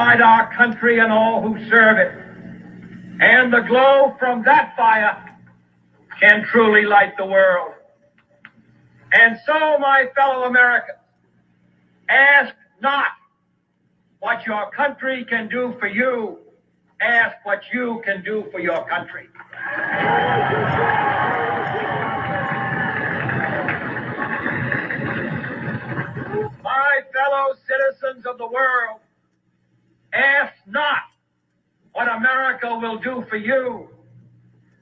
light our country and all who serve it. And the glow from that fire can truly light the world. And so, my fellow Americans, ask not what your country can do for you. Ask what you can do for your country. My fellow citizens of the world, ask not what America will do for you,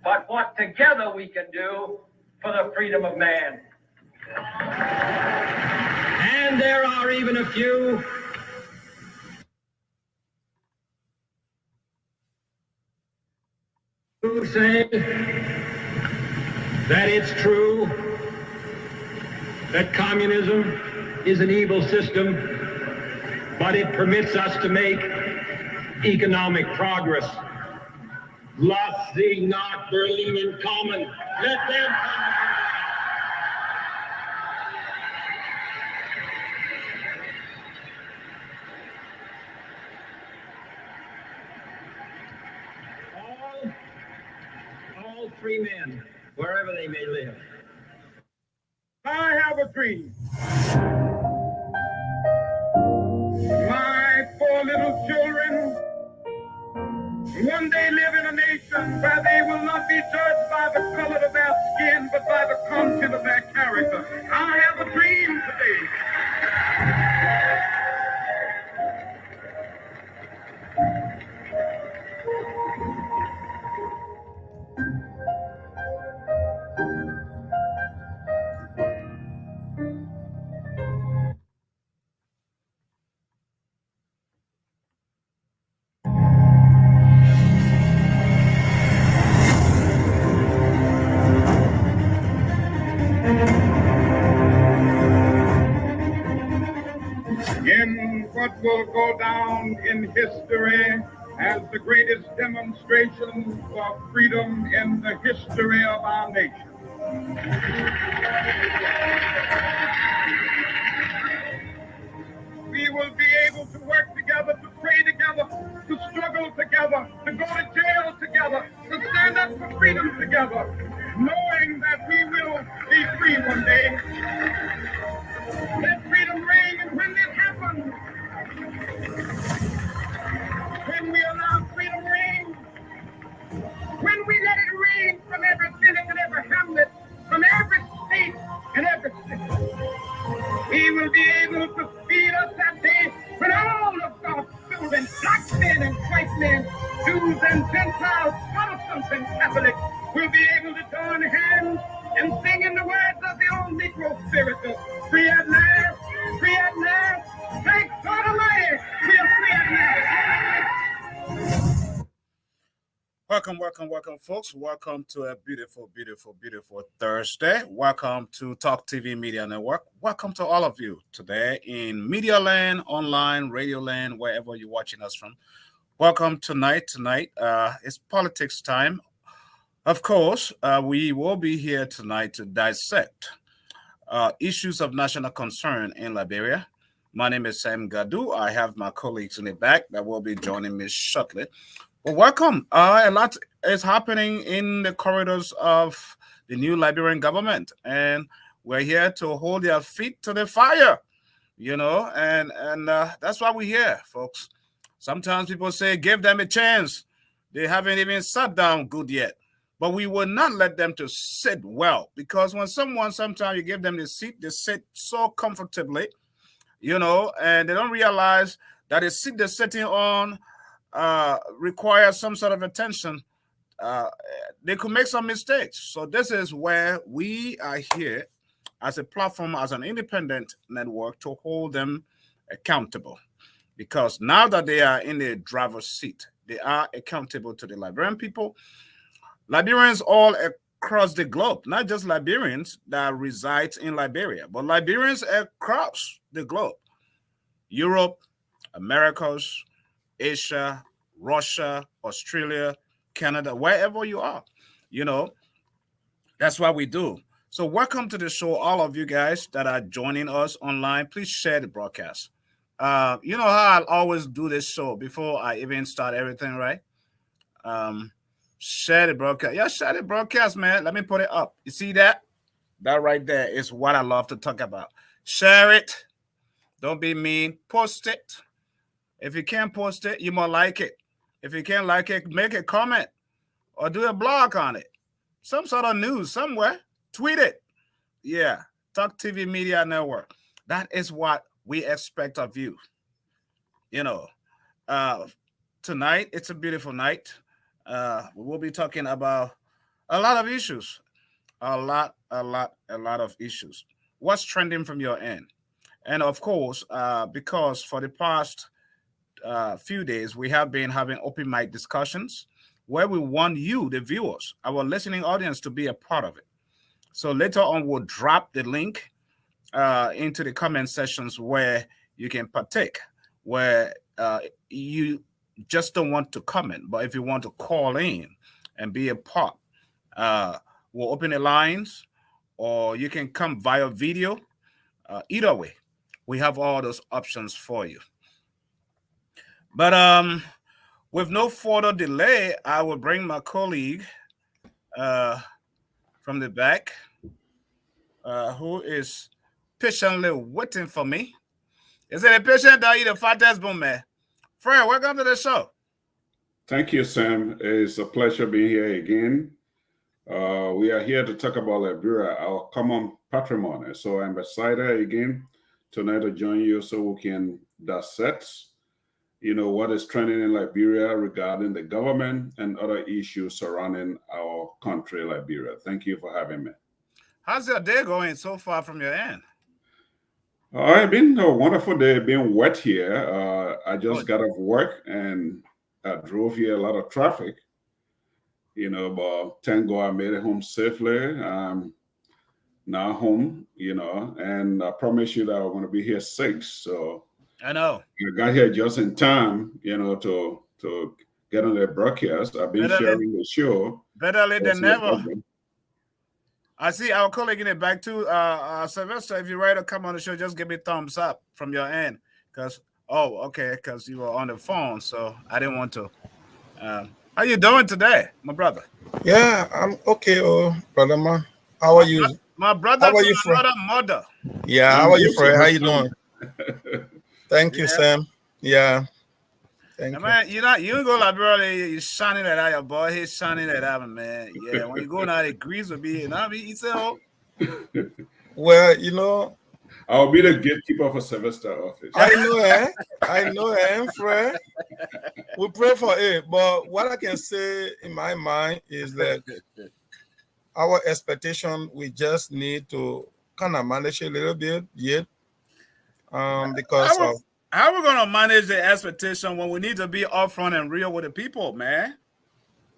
but what together we can do for the freedom of man. And there are even a few who say that it's true that communism is an evil system, but it permits us to make economic progress. Lass sie nach Berlin kommen. Let them come. All free men, wherever they may live. I have a dream. My four little children one day live in a nation where they will not be judged by the color of their skin, but by the content of their character. I have a dream today. In what will go down in history as the greatest demonstration for freedom in the history of our nation. We will be able to work together, to pray together, to struggle together, to go to jail together, to stand up for freedom together, knowing that we will be free one day. Let freedom reign, and when this happens, when we allow freedom reign, when we let it reign from every village and every hamlet, from every state and every city, He will be able to feed us that day when all of God's children, black men and white men, Jews and Gentiles, Protestants and Catholics, will be able to join hands and sing in the words of the old Negro spiritual, free at last, thank God Almighty, we are free at last. Welcome, folks. Welcome to a beautiful Thursday. Welcome to Talk TV Media Network. Welcome to all of you today in Media Land, online, Radio Land, wherever you're watching us from. Welcome tonight. Tonight, it's politics time. Of course, we will be here tonight to dissect issues of national concern in Liberia. My name is Sam Gadu. I have my colleagues in the back that will be joining me shortly. Well, welcome. A lot is happening in the corridors of the new Liberian government, and we're here to hold their feet to the fire, and that's why we're here, folks. Sometimes people say, give them a chance. They haven't even sat down good yet. But we will not let them to sit well, because when sometimes you give them the seat, they sit so comfortably, and they don't realize that the seat they're sitting on requires some sort of attention. They could make some mistakes. So this is where we are here as a platform, as an independent network, to hold them accountable. Because now that they are in the driver's seat, they are accountable to the Liberian people. Liberians all across the globe, not just Liberians that reside in Liberia, but Liberians across the globe. Europe, Americas, Asia, Russia, Australia, Canada, wherever you are, that's what we do. So welcome to the show, all of you guys that are joining us online. Please share the broadcast. You know how I always do this show before I even start everything, right? Um, share the broadcast. Yeah, share the broadcast, man. Let me put it up. You see that? That right there is what I love to talk about. Share it. Don't be mean. Post it. If you can't post it, you must like it. If you can't like it, make a comment or do a blog on it. Some sort of news somewhere. Tweet it. Yeah. Talk TV Media Network. That is what we expect of you. You know, uh, tonight, it's a beautiful night. We will be talking about a lot of issues. A lot of issues. What's trending from your end? And of course, because for the past few days, we have been having open mic discussions where we want you, the viewers, our listening audience, to be a part of it. So later on, we'll drop the link into the comment sections where you can partake, where you just don't want to comment, but if you want to call in and be a part, uh, we'll open the lines, or you can come via video. Either way, we have all those options for you. But with no further delay, I will bring my colleague from the back, who is patiently waiting for me. Is it a patient that you the fattest boom, man? Fred, welcome to the show. Thank you, Sam. It's a pleasure being here again. We are here to talk about Liberia, our common patrimony. So I'm excited again tonight to join you so we can dissect, what is trending in Liberia regarding the government and other issues surrounding our country, Liberia. Thank you for having me. How's your day going so far from your end? It's been a wonderful day, being wet here. I just got off work and I drove here, a lot of traffic, but thank God I made it home safely. Now home, and I promise you that I'm going to be here 6. So I know. I got here just in time, to get on the broadcast. I've been sharing the show. Better late than never. I see our colleague in the back too. Sylvester, if you're ready to come on the show, just give me a thumbs up from your end. Because you were on the phone, so I didn't want to. How you doing today, my brother? Yeah, I'm okay, brother man. How are you? My brother how are you, from another mother. Yeah, how are you, Fred? How you doing? Thank you, Sam. Yeah. Thank you. Man, you go Liberia, you shining that out, your boy. He's shining that out, man. Yeah, when you go now, the grease will be, he said, oh. Well, I'll be the gatekeeper for Sylvester office. I know, Fred. We pray for it, but what I can say in my mind is that our expectation, we just need to kind of manage a little bit yet, because how are we gonna manage the expectation when we need to be upfront and real with the people, man?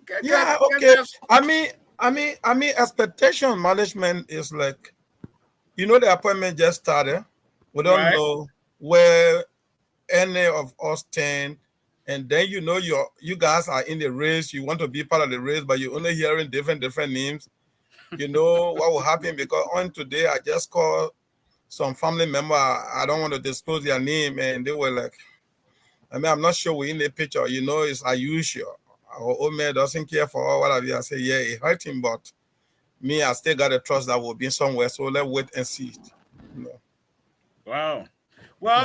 Okay. I mean, expectation management is like, the appointment just started. We don't know where any of us stand, and then you guys are in the race. You want to be part of the race, but you're only hearing different names. You know what will happen, because on today I just called some family member. I don't want to disclose their name, and they were like, I'm not sure we're in the picture. It's unusual. Our old man doesn't care for all what have you. I say, yeah, it hurt him, but me, I still got to trust that we'll be somewhere. So let's wait and see. Wow. Well,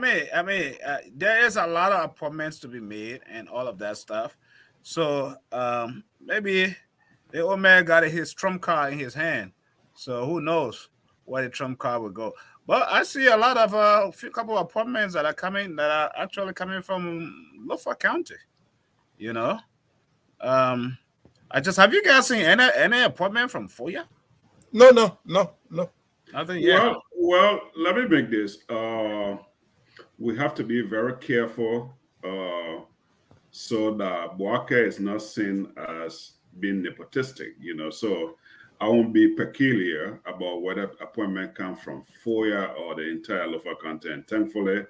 yeah. There is a lot of appointments to be made and all of that stuff. So maybe the old man got his trump card in his hand. So who knows where the trump card will go. But I see a lot of a couple of appointments that are actually coming from Lofa County. Have you guys seen any appointment from Foya? No. Nothing yet. Well, let me make this. We have to be very careful so that Boaka is not seen as being nepotistic, So I won't be peculiar about whether appointment come from Foya or the entire Lofa County. And thankfully,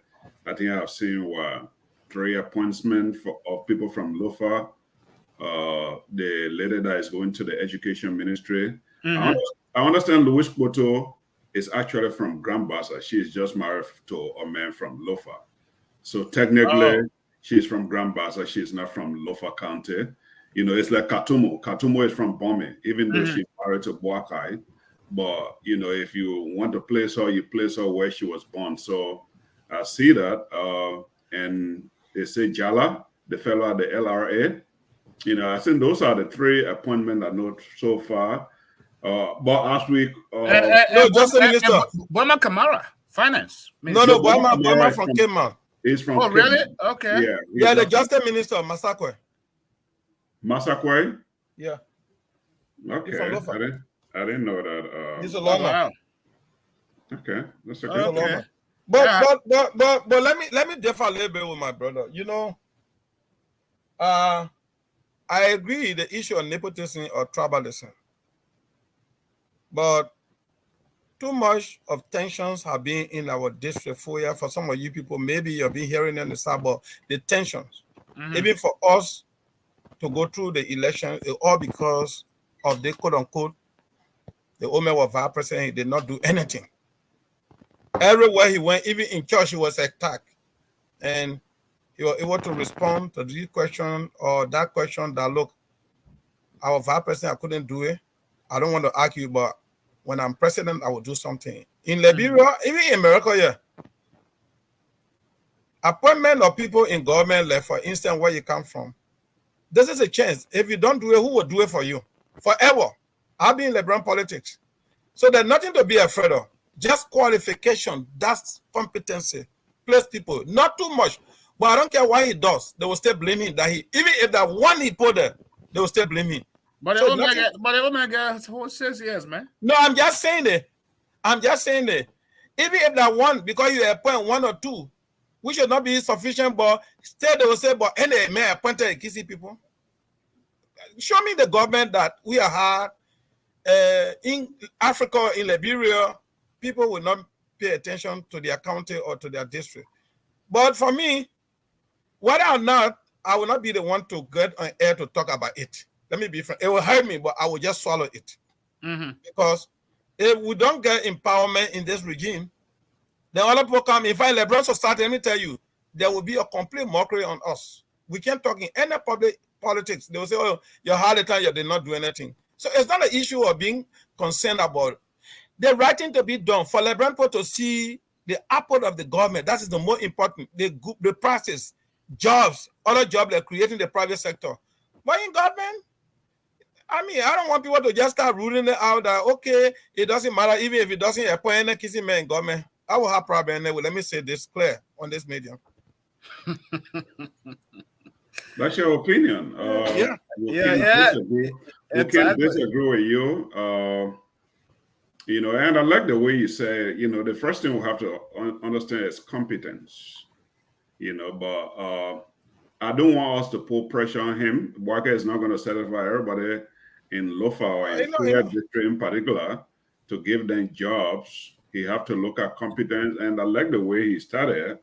I think I've seen 3 appointments of people from Lofa. The lady that is going to the education ministry. Mm-hmm. I understand Louis Boto is actually from Grand Bassa. She's just married to a man from Lofa. So technically, she's from Grand Bassa. She's not from Lofa County. You know, it's like Katumo. Katumo is from Bome, even though she's married to Boakai. But, you know, if you want to place her, you place her where she was born. So I see that. And they say Jala, the fellow at the LRA. You know, I think those are the 3 appointments I know so far. But as we no, just a minister. Boma Kamara, finance. No, Boma from Cayman. He's from Cayman. Really? Okay. Yeah, the Justice Minister, Masakwe. Masakwe? Yeah. Okay. I didn't know that. He's a lawyer. Wow. Okay, that's a good okay. But let me differ a little bit with my brother. You know, I agree the issue of nepotism or tribalism, but too much of tensions have been in our district for some of you people. Maybe you've been hearing in the suburb the tensions, even for us to go through the election, all because of the quote unquote the woman was vice president. He did not do anything. Everywhere he went, even in church, he was attacked, and he was able to respond to this question or that question. That look, our vice president, I couldn't do it. I don't want to argue, but when I'm president, I will do something. In Liberia, even in America, yeah, appointment of people in government, like for instance, where you come from, this is a chance. If you don't do it, who will do it for you? Forever. I've been in Liberian politics, so there's nothing to be afraid of. Just qualification, that's competency. Place people, not too much. But I don't care why he does. They will still blame him. That he, even if that one he put there, they will still blame him. But so Omega 6 years, man. No, I'm just saying it. Even if that one, because you appoint 1 or 2, we should not be sufficient, but still they will say, but any man appointed Kisi people. Show me the government that we are hard in Africa, in Liberia. People will not pay attention to their county or to their district. But for me, whether or not, I will not be the one to get on air to talk about it. Let me be frank. It will hurt me, but I will just swallow it. Because if we don't get empowerment in this regime, then other people come. If I liberal society, let me tell you, there will be a complete mockery on us. We can't talk in any public politics. They will say, oh, you're hard at time, you did not do anything. So it's not an issue of being concerned about the right thing to be done for Liberian people to see the output of the government. That is the most important. The practice, jobs, other jobs they're creating in the private sector. But in government, I mean, I don't want people to just start ruling it out that, okay, it doesn't matter, even if it doesn't appoint any kissing man in government. I will have problem anyway. Let me say this clear on this medium. That's your opinion. We can disagree with you. You know, and I like the way you say, you know, the first thing we have to understand is competence, you know, but I don't want us to put pressure on him. Waka is not going to satisfy everybody in Lofa or in Korea district in particular to give them jobs. He have to look at competence, and I like the way he started.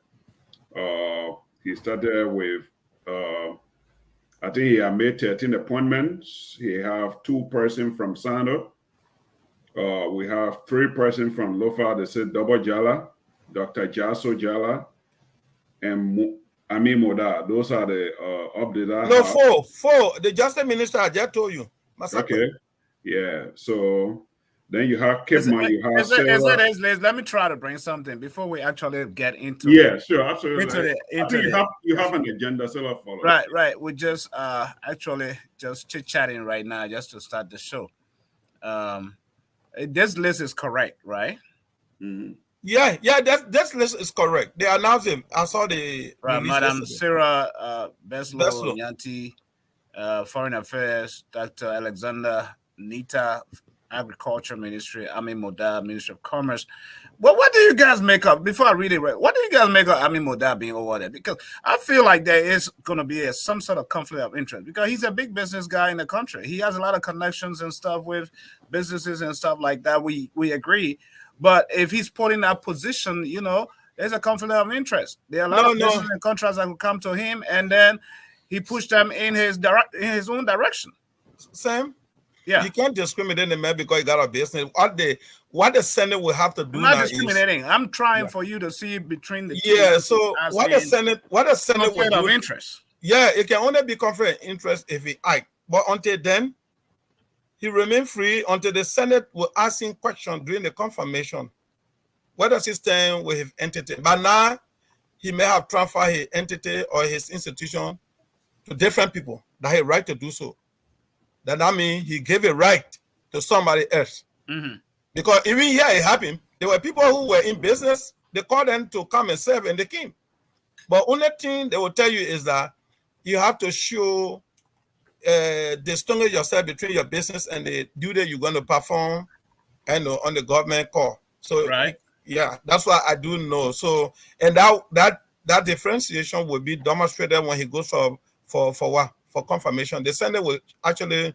He started with, I think he had made 13 appointments. He have 2 persons from Sando. We have 3 persons from Lofa. They said Double Jala, Dr. Jaso Jala, and Ami Moda. Those are the updates. No, 4. The Justice Minister, I just told you. Okay. Yeah. So then you have Kipman. Let me try to bring something before we actually get into. Yeah, sure, absolutely. You have an agenda, so follow. Right. We just actually just chit-chatting right now just to start the show. This list is correct, right? Yeah, this list is correct. They announced it. I saw the Madam Sarah Beslow Yanti, Foreign Affairs, Dr. Alexander Nita, Agriculture Ministry, Ami Moda, Ministry of Commerce. Well, what do you guys make up, before I read it, what do you guys make up Ami Moda being over there? Because I feel like there is going to be some sort of conflict of interest because he's a big business guy in the country. He has a lot of connections and stuff with businesses and stuff like that. We agree. But if he's put in that position, you know, there's a conflict of interest. There are a lot of business and contracts that will come to him, and then he pushed them in his own direction. Sam, Yeah. You can't discriminate the man because he got a business. What the Senate will have to do I'm not now discriminating. is, I'm trying for you to see between the two. yeah. So As what the in Senate will conflict of do, interest. yeah, it can only be conflict of interest if he act. But until then, he remain free until the Senate will ask him questions during the confirmation. Where does he stand with his entity? But now he may have transferred his entity or his institution to different people that he right to do so. That means he gave a right to somebody else. Mm-hmm. Because even here it happened. There were people who were in business. They called them to come and serve, and they came. But only thing they will tell you is that you have to show, distinguish yourself between your business and the duty you're going to perform, and on the government call. So right. Yeah, that's what I do know. So, and that differentiation will be demonstrated when he goes for what? For confirmation. The Senate will actually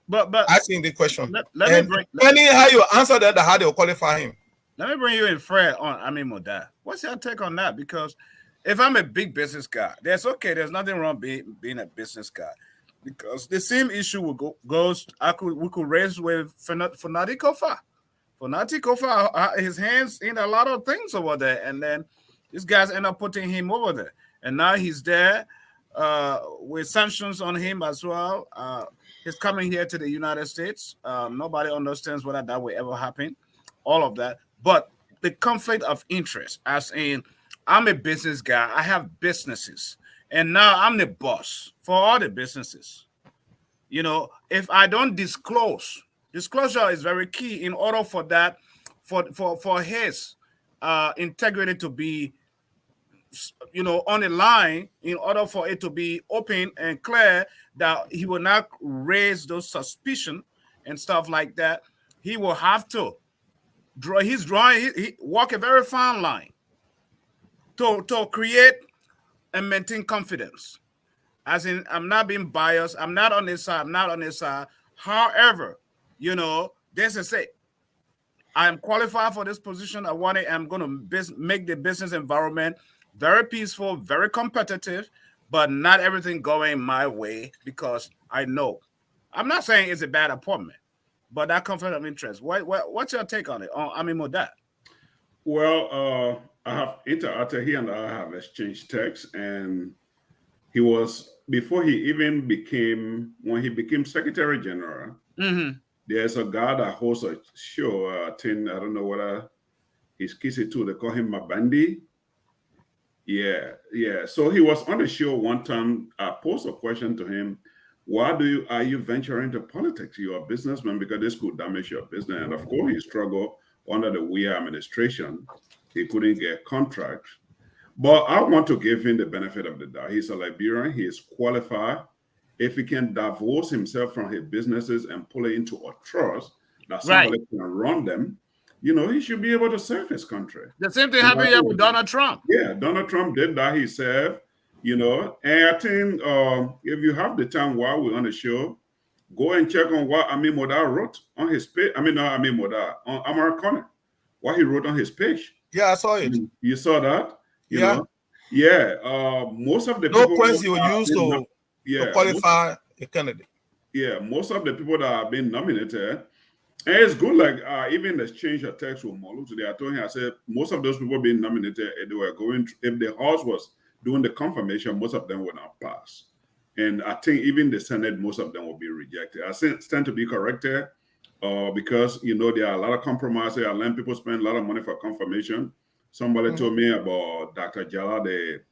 but asking the question. Let how you answer that, how they will qualify him. Let me bring you in, Fred, on Ami Moda. What's your take on that? Because if I'm a big business guy, there's nothing wrong being a business guy. Because the same issue we could raise with Fanati Kofa. Fanati Kofa, his hands in a lot of things over there, and then these guys end up putting him over there. And now he's there with sanctions on him as well. He's coming here to the United States. Nobody understands whether that will ever happen. All of that. But the conflict of interest, as in, I'm a business guy. I have businesses. And now I'm the boss for all the businesses. You know, if I don't disclose, disclosure is very key in order for that, for his integrity to be, on the line, in order for it to be open and clear that he will not raise those suspicion and stuff like that. He will have to walk a very fine line to create and maintain confidence. As in, I'm not being biased. I'm not on this side. I'm not on this side. However, this is it. I'm qualified for this position. I'm going to make the business environment very peaceful, very competitive, but not everything going my way, because I know. I'm not saying it's a bad appointment, but that conflict of interest. What's your take on it? I mean, with that. Well, I have interacted. He and I have exchanged texts, and he was, before he even became, when he became Secretary General, there's a guy that hosts a show, I don't know whether he's kissing too, they call him Mabandi. Yeah. So he was on the show one time. I posed a question to him. Why are you venturing into politics? You're a businessman, because this could damage your business. And of course, he struggled under the Weah administration. He couldn't get contracts. But I want to give him the benefit of the doubt. He's a Liberian. He is qualified. If he can divorce himself from his businesses and pull it into a trust that somebody can run them, he should be able to serve his country. The same thing happened here with Donald Trump. Yeah, Donald Trump did that. He served, and I think if you have the time while we're on the show, go and check on what Ami Moda wrote on his page. I mean, not Ami Moda, on Amar Kone, what he wrote on his page. Yeah, I saw it. You saw that? You know? Most of the people points you use to qualify a candidate. Yeah, most of the people that have been nominated, and it's good. Like even the exchange of text with Molu today, I told him, I said most of those people being nominated, they were going. If the House was doing the confirmation, most of them would not pass. And I think even the Senate, most of them will be rejected. I stand to be corrected because there are a lot of compromises. I learned people spend a lot of money for confirmation. Somebody told me about Dr. Jala, the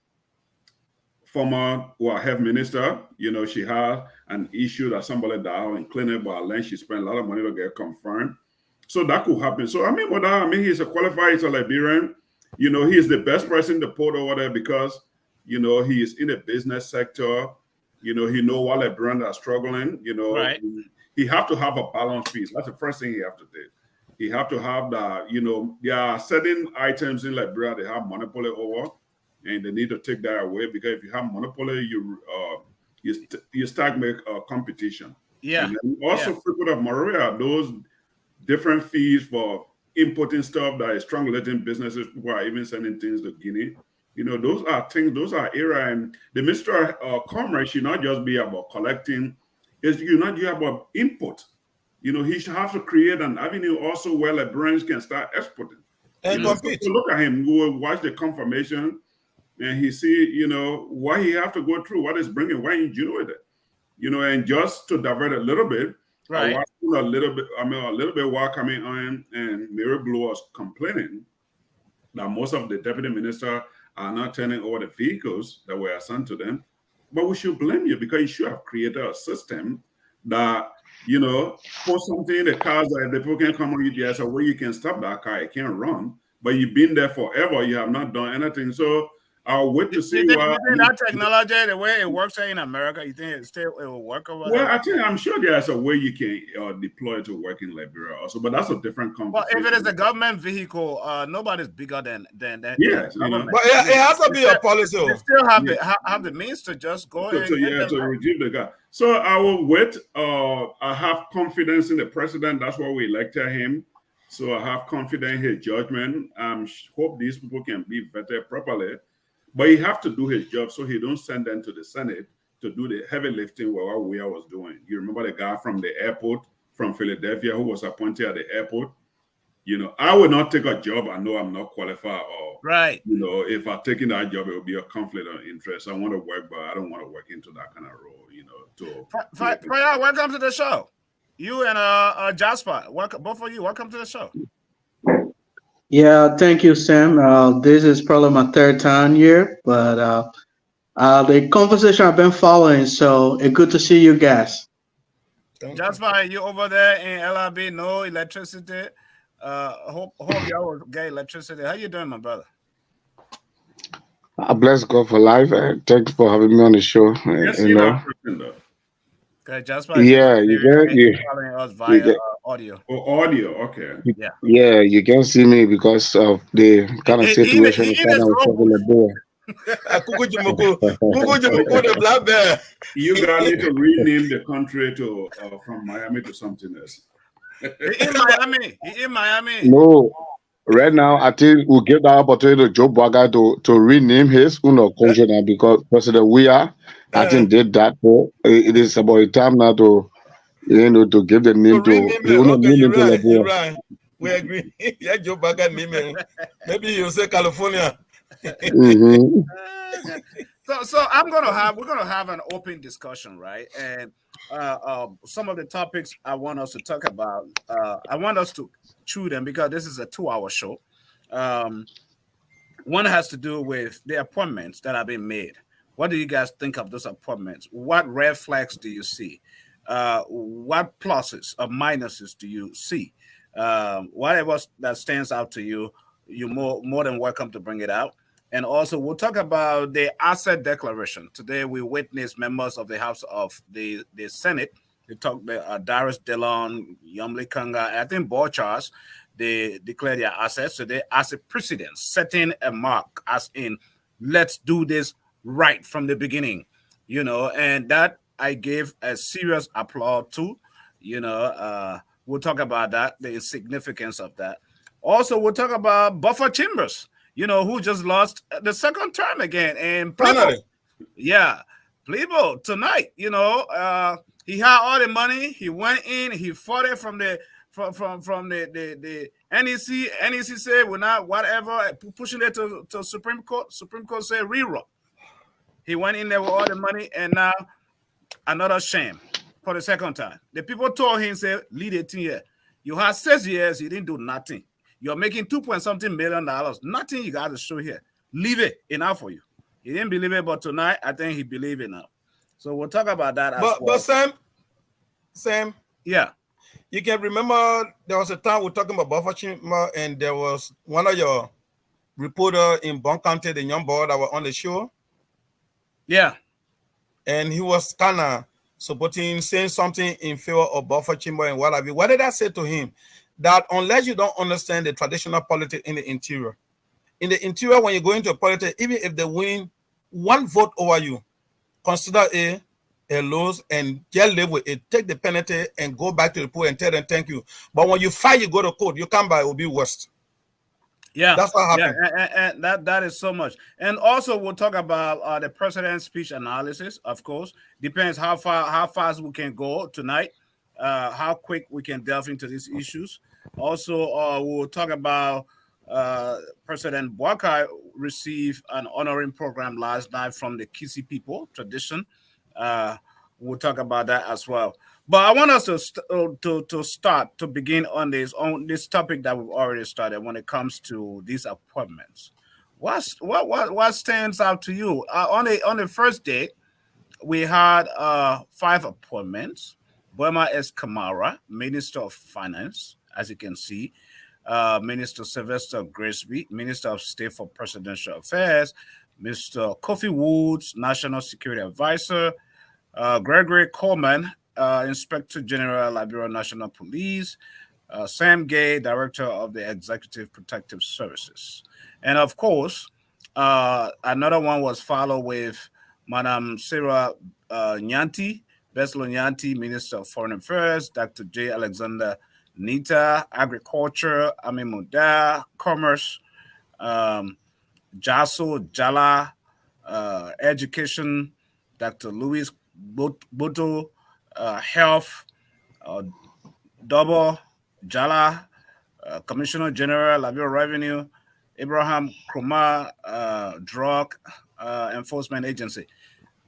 former health minister. She had an issue that somebody died in clinic, but I learned she spent a lot of money to get confirmed. So that could happen. So he's a qualified, he's a Liberian. He is the best person to put over there because, he is in the business sector. He know what Liberians are struggling. Right. He have to have a balanced piece. That's the first thing he have to do. He have to have that, there are certain items in Liberia they have monopoly over, and they need to take that away, because if you have monopoly, you start make a competition. Yeah. And also, Freeport of Monrovia, those different fees for importing stuff that is strangulating businesses. People are even sending things to Guinea. Those are things, those are area, and the Minister of Commerce should not just be about collecting. You about import. he should have to create an avenue also where Liberians can start exporting. And compete. So look at him. We will watch the confirmation and he see, what he have to go through, what is bringing, why ingenuity. And just to divert a little bit, right. I watched a little bit while coming on, and Mary Blue was complaining that most of the deputy minister are not turning over the vehicles that were assigned to them. But we should blame you because you should have created a system that, put something in the cars that the people can come on you, there's a way you can stop that car, it can't run. But you've been there forever, you have not done anything. So I'll wait to see. You think that technology, the way it works here in America, you think it will work over there? Well, I'm sure there's a way you can deploy to work in Liberia also, but that's a different conversation. Well, if it is a government vehicle, nobody's bigger than yes, but it has to be a policy. They still have the means to just go to retrieve the guy. So I will wait. I have confidence in the president. That's why we elected him. So I have confidence in his judgment. Hope these people can be vetted properly. But he have to do his job so he don't send them to the Senate to do the heavy lifting what we was doing. You remember the guy from the airport from Philadelphia who was appointed at the airport? I would not take a job I know I'm not qualified or, right. If I'm taking that job, it will be a conflict of interest. I want to work, but I don't want to work into that kind of role, Freya, welcome to the show. You and Jasper, welcome, both of you, welcome to the show. Yeah, thank you, Sam. This is probably my third time here, but the conversation I've been following, so it's good to see you guys. Jasper, you over there in LRB, no electricity. Hope y'all will get electricity. How you doing, my brother? I bless God for life. Thanks for having me on the show. Okay, Jasper. Yeah, you following us via audio. Oh, audio, okay. Yeah, you can see me because of the kind of situation You guys need to rename the country to from Miami to something else. He in Miami. No, right now I think we'll give that opportunity to Joe Baga to rename his country now because President I think did that. It is about time now to give the name to you're right. We agree. Yeah, Joe Baga name. Maybe you say California. Mm-hmm. So we're gonna have an open discussion, right? And some of the topics I want us to talk about, I want us to chew them because this is a 2-hour show. One has to do with the appointments that have been made. What do you guys think of those appointments? What red flags do you see? What pluses or minuses do you see? Whatever that stands out to you, you're more than welcome to bring it out. And also, we'll talk about the asset declaration. Today, we witnessed members of the House of the Senate. They talked Darius Dillon, Yumli Kanga, and I think Borchars. They declared their assets. So they, as a precedent, setting a mark, as in, let's do this right from the beginning, and that I gave a serious applause to, we'll talk about that, the significance of that. Also, we'll talk about Buffer Chambers, who just lost the second term again. And Plebo, tonight, he had all the money. He went in, he fought it from the NEC. NEC said we're not whatever, pushing it to Supreme Court. Supreme Court said rerun. He went in there with all the money, and now another shame for the second time. The people told him, say, lead 18 years. You had 6 years, you didn't do nothing. You're making $2.something million. Nothing you got to show here. Leave it, enough for you. He didn't believe it, but tonight, I think he believes it now. So we'll talk about that as well. But Sam, yeah. You can remember there was a time we're talking about Buffer Chima, and there was one of your reporter in Bon County, the young boy that was on the show. Yeah. And he was kind of saying something in favor of Buffer Chimba and what have you. What did I say to him? That unless you don't understand the traditional politics in the interior, when you go into politics, even if they win 1 vote over you, consider a loss and just live with it. Take the penalty and go back to the pool and tell them thank you. But when you fight, you go to court, you come back, it will be worse. Yeah, that's what happened. Yeah, and that is so much. And also, we'll talk about the president's speech analysis. Of course, depends how fast we can go tonight. how quick we can delve into these issues. Also, we'll talk about President Boakai received an honoring program last night from the Kisi people tradition. We'll talk about that as well. But I want us to start to begin on this topic that we've already started when it comes to these appointments. What stands out to you on the first day? We had 5 appointments. Burma S. Kamara, Minister of Finance, as you can see, Minister Sylvester Grisby, Minister of State for Presidential Affairs, Mr. Kofi Woods, National Security Advisor, Gregory Coleman, Inspector General, Liberia National Police, Sam Gay, Director of the Executive Protective Services. And of course, another one was followed with Madam Sarah Nyanti, Beslo Nyanti, Minister of Foreign Affairs, Dr. J. Alexander Nita, Agriculture, Amin Muda, Commerce, Jaso Jala, Education, Dr. Louis Buto, Health, Double Jala, Commissioner General, Liberia Revenue, Abraham Krumah, Drug Enforcement Agency.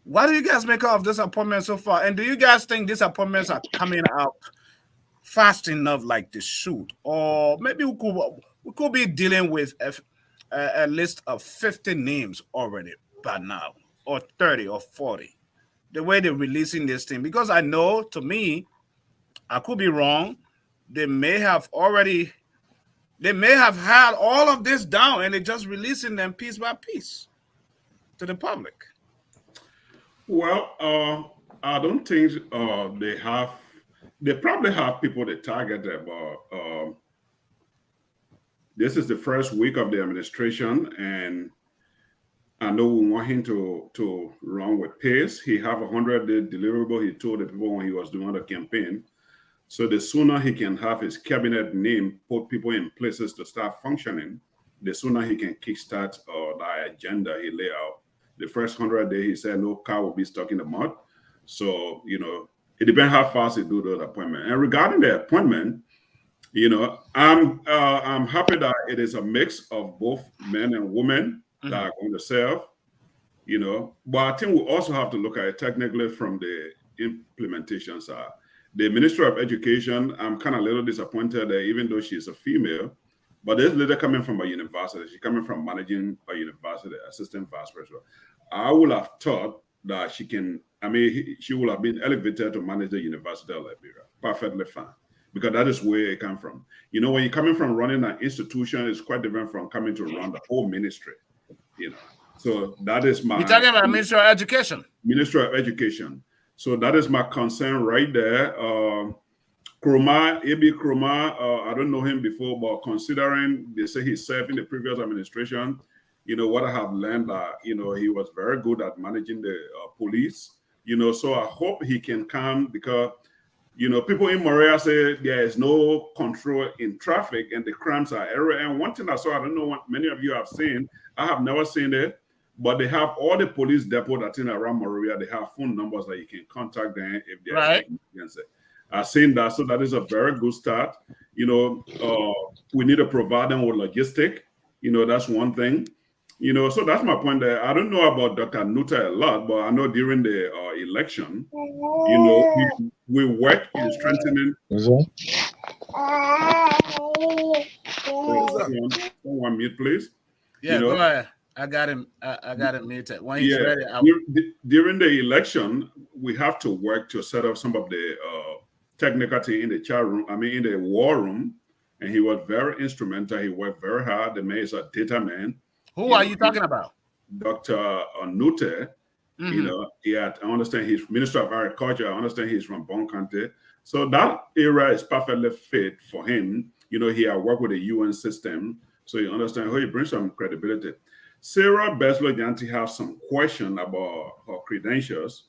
What do you guys make of this appointment so far? And do you guys think these appointments are coming out fast enough like they should? Or maybe we could be dealing with a list of 50 names already by now, or 30 or 40, the way they're releasing this thing. Because I know, to me, I could be wrong, they may have had all of this down and they're just releasing them piece by piece to the public. Well, I don't think they probably have people they targeted, but this is the first week of the administration, and I know we want him to run with pace. He have 100-day deliverable, he told the people when he was doing the campaign. So the sooner he can have his cabinet name, put people in places to start functioning, the sooner he can kickstart the agenda he lay out. The first 100 days, he said no cow will be stuck in the mud. So, it depends how fast he do the appointment. And regarding the appointment, I'm happy that it is a mix of both men and women that are going to serve, But I think we also have to look at it technically from the implementation side. The Minister of Education, I'm kind of a little disappointed that even though she's a female, but this lady coming from a university, she's coming from managing a university, assistant vice president. I would have thought that she would have been elevated to manage the University of Liberia. Perfectly fine. Because that is where it comes from. When you're coming from running an institution, it's quite different from coming to run the whole ministry. So that is my... You're talking about Minister of Education. Minister of Education. So that is my concern right there. Krumah, A.B. Krumah, I don't know him before, but considering they say he served in the previous administration, what I have learned that, he was very good at managing the police, so I hope he can come because, people in Morea say there is no control in traffic and the crimes are everywhere. And one thing I saw, I don't know what many of you have seen, I have never seen it, but they have all the police depot that's in around Morea, they have phone numbers that you can contact them if they're right. I've seen that, so that is a very good start. We need to provide them with logistic. That's one thing. So that's my point there. I don't know about Dr. Nuta a lot, but I know during the election, we work in strengthening. Someone mute, please. Yeah, go ahead. I got him. I got him muted. When he's ready, during the election, we have to work to set up some of the technical team in the chat room. In the war room, and he was very instrumental. He worked very hard. The man is a data man. Who are you talking about? Dr. Nute. I understand he's Minister of Agriculture. I understand he's from Bon County. So that era is perfectly fit for him. He had worked with the UN system. So you understand how he brings some credibility. Sarah Beslo Nyanti has some question about her credentials.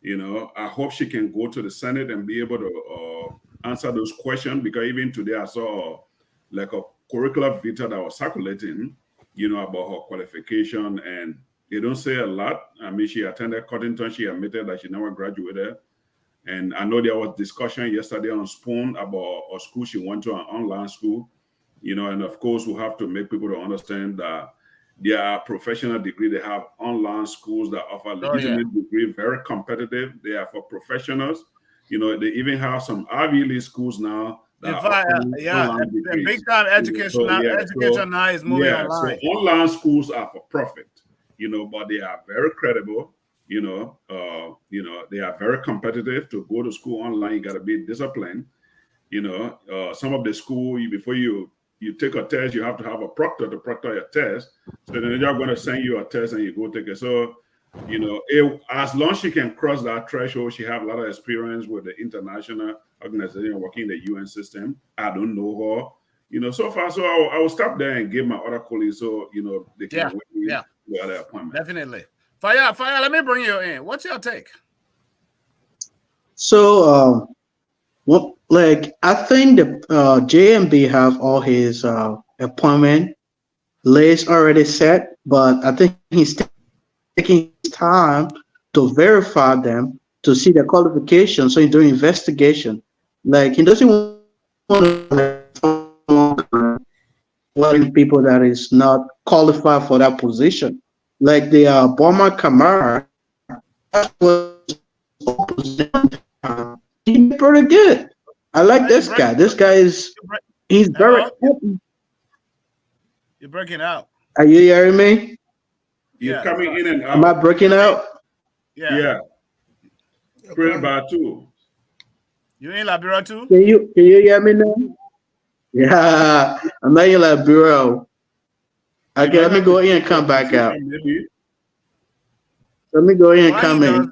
I hope she can go to the Senate and be able to answer those questions, because even today I saw like a curricular vita that was circulating, about her qualification, and they don't say a lot. She attended Cottington. She admitted that she never graduated. And I know there was discussion yesterday on Spoon about a school she went to, an online school, and of course we have to make people to understand that there are professional degree. They have online schools that offer legitimate degree, very competitive. They are for professionals. They even have some Ivy League schools now. The big time education now is moving online. So online schools are for profit, but they are very credible. They are very competitive. To go to school online, you got to be disciplined. Some of the school, before you take a test, you have to have a proctor to proctor your test. So then they're going to send you a test and you go take it. So, as long as she can cross that threshold, she have a lot of experience with the international organization working in the UN system. I don't know her, so far. So I will stop there and give my other colleagues so, they can wait the other appointment. Definitely. Fire, let me bring you in. What's your take? So, I think the JMB have all his appointment list already set, but I think he's taking his time to verify them to see the qualifications. So he's doing investigation. He doesn't want to let people that is not qualified for that position. Like the Boma Kamara, he's pretty good. I like this guy. This guy he's very. You're breaking out. Are you hearing me? You're coming in and out. Am I breaking out? Yeah. Pretty bad too. You in Liberia too? Can you hear me now? Yeah, I'm not in Liberia. Okay, let me go in and come back out. Let me go in and come in.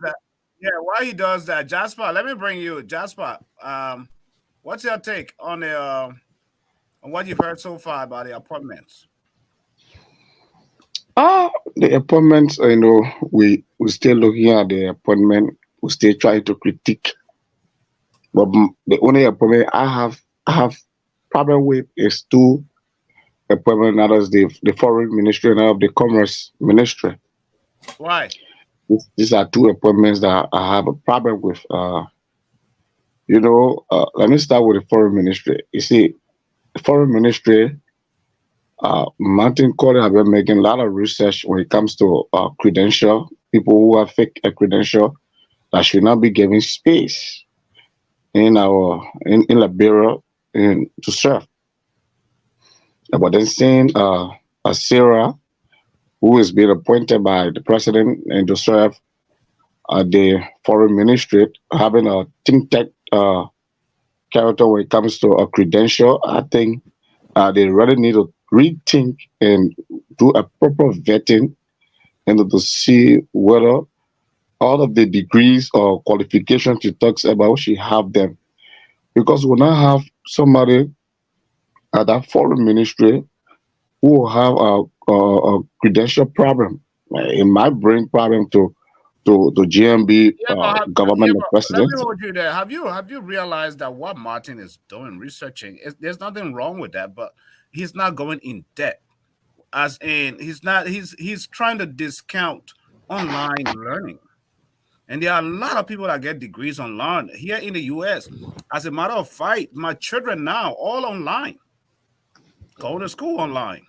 Why he does that, Jasper? Let me bring you, Jasper. What's your take on on what you've heard so far about the appointments? The appointments, we're still looking at the appointment. We still try to critique. But the only appointment I have problem with is two appointment, that is the foreign ministry and of the commerce ministry. Why? These are two appointments that I have a problem with. Let me start with the foreign ministry. You see, the foreign ministry, Martin Corey have been making a lot of research when it comes to credential, people who have fake a credential that should not be given space in Liberia to serve. But then seeing Sarah, who is being appointed by the president and to serve the foreign ministry, having a think tank character when it comes to a credential, I think they really need to rethink and do a proper vetting and to see whether all of the degrees or qualifications she talks about, she have them. Because we now have somebody at that foreign ministry who will have a credential problem. It might bring problem to GMB government and president. Let me hold you there. Have you realized that what Martin is doing, researching, there's nothing wrong with that, but he's not going in depth. As in, he's trying to discount online learning. And there are a lot of people that get degrees online here in the US. As a matter of fact, my children now all online, go to school online.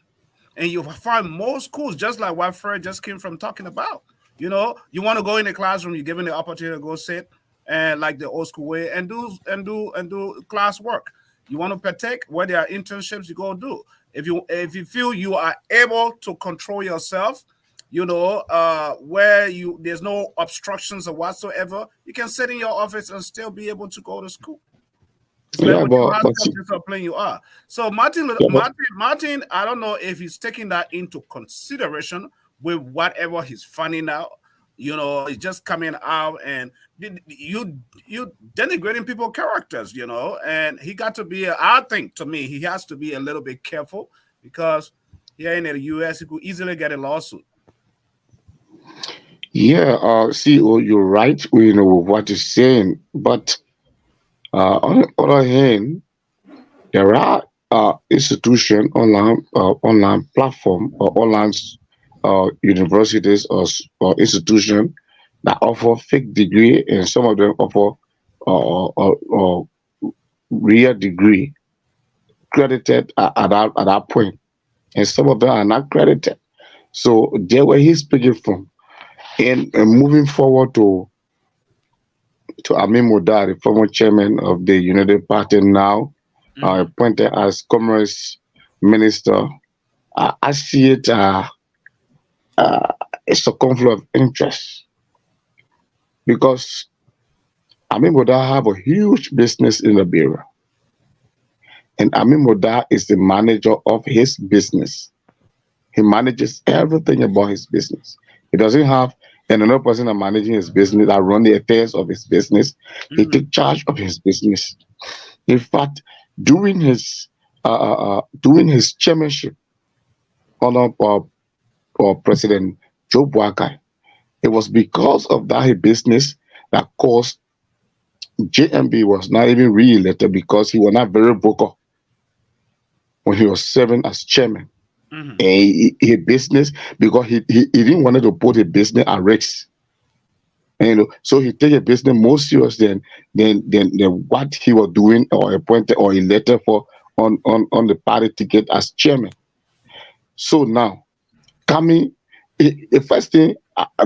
And you find most schools, just like what Fred just came from talking about. You want to go in the classroom, you're given the opportunity to go sit and like the old school way and do class work. You want to partake where there are internships, you go do. If you feel you are able to control yourself, where there's no obstructions or whatsoever, you can sit in your office and still be able to go to school. Discipline you are. So Martin, I don't know if he's taking that into consideration with whatever he's finding out. He's just coming out and you denigrating people's characters, and he got to be, I think to me, he has to be a little bit careful because here in the US, he could easily get a lawsuit. Yeah, CEO, you're right, with what you're saying, but on the other hand, there are institutions, online platform or online universities or institutions that offer fake degree, and some of them offer or real degree credited at that point, and some of them are not credited. So there where he's speaking from, and moving forward to Amin Moda, the former chairman of the United Party, now appointed as Commerce Minister. I see it it's a conflict of interest because Amin Moda have a huge business in Liberia, and Amin Moda is the manager of his business. He manages everything about his business. He doesn't have another person that managing his business, that run the affairs of his business. He takes charge of his business. In fact, during his chairmanship under President Joe Boakai, it was because of that business that caused JMB was not even re-elected because he was not very vocal when he was serving as chairman. A business, because he didn't want to put a business at risk. And so he take a business more serious than what he was doing or appointed or elected for on the party ticket as chairman. So now coming, the first thing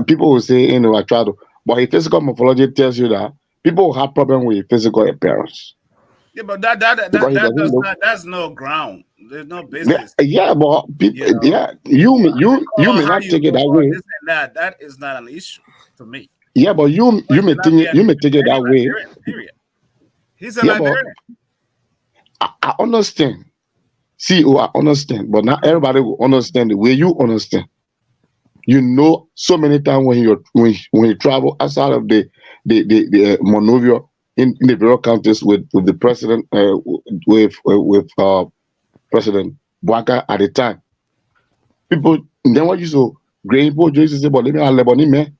people will say, I try to, but his physical morphology tells you that people will have problem with physical appearance. Yeah, but that's no ground. There's no business. Yeah, but people, you may not take it that way. That is not an issue to me. Yeah, but you may take it that way. Period. He's a Liberian. I understand. CEO, I understand, but not everybody will understand the way you understand. You know, so many times when you travel outside of the Monrovia in the various counties with the president with President Boakai at the time, people then what you so great people just say, but let me have Lebanon man,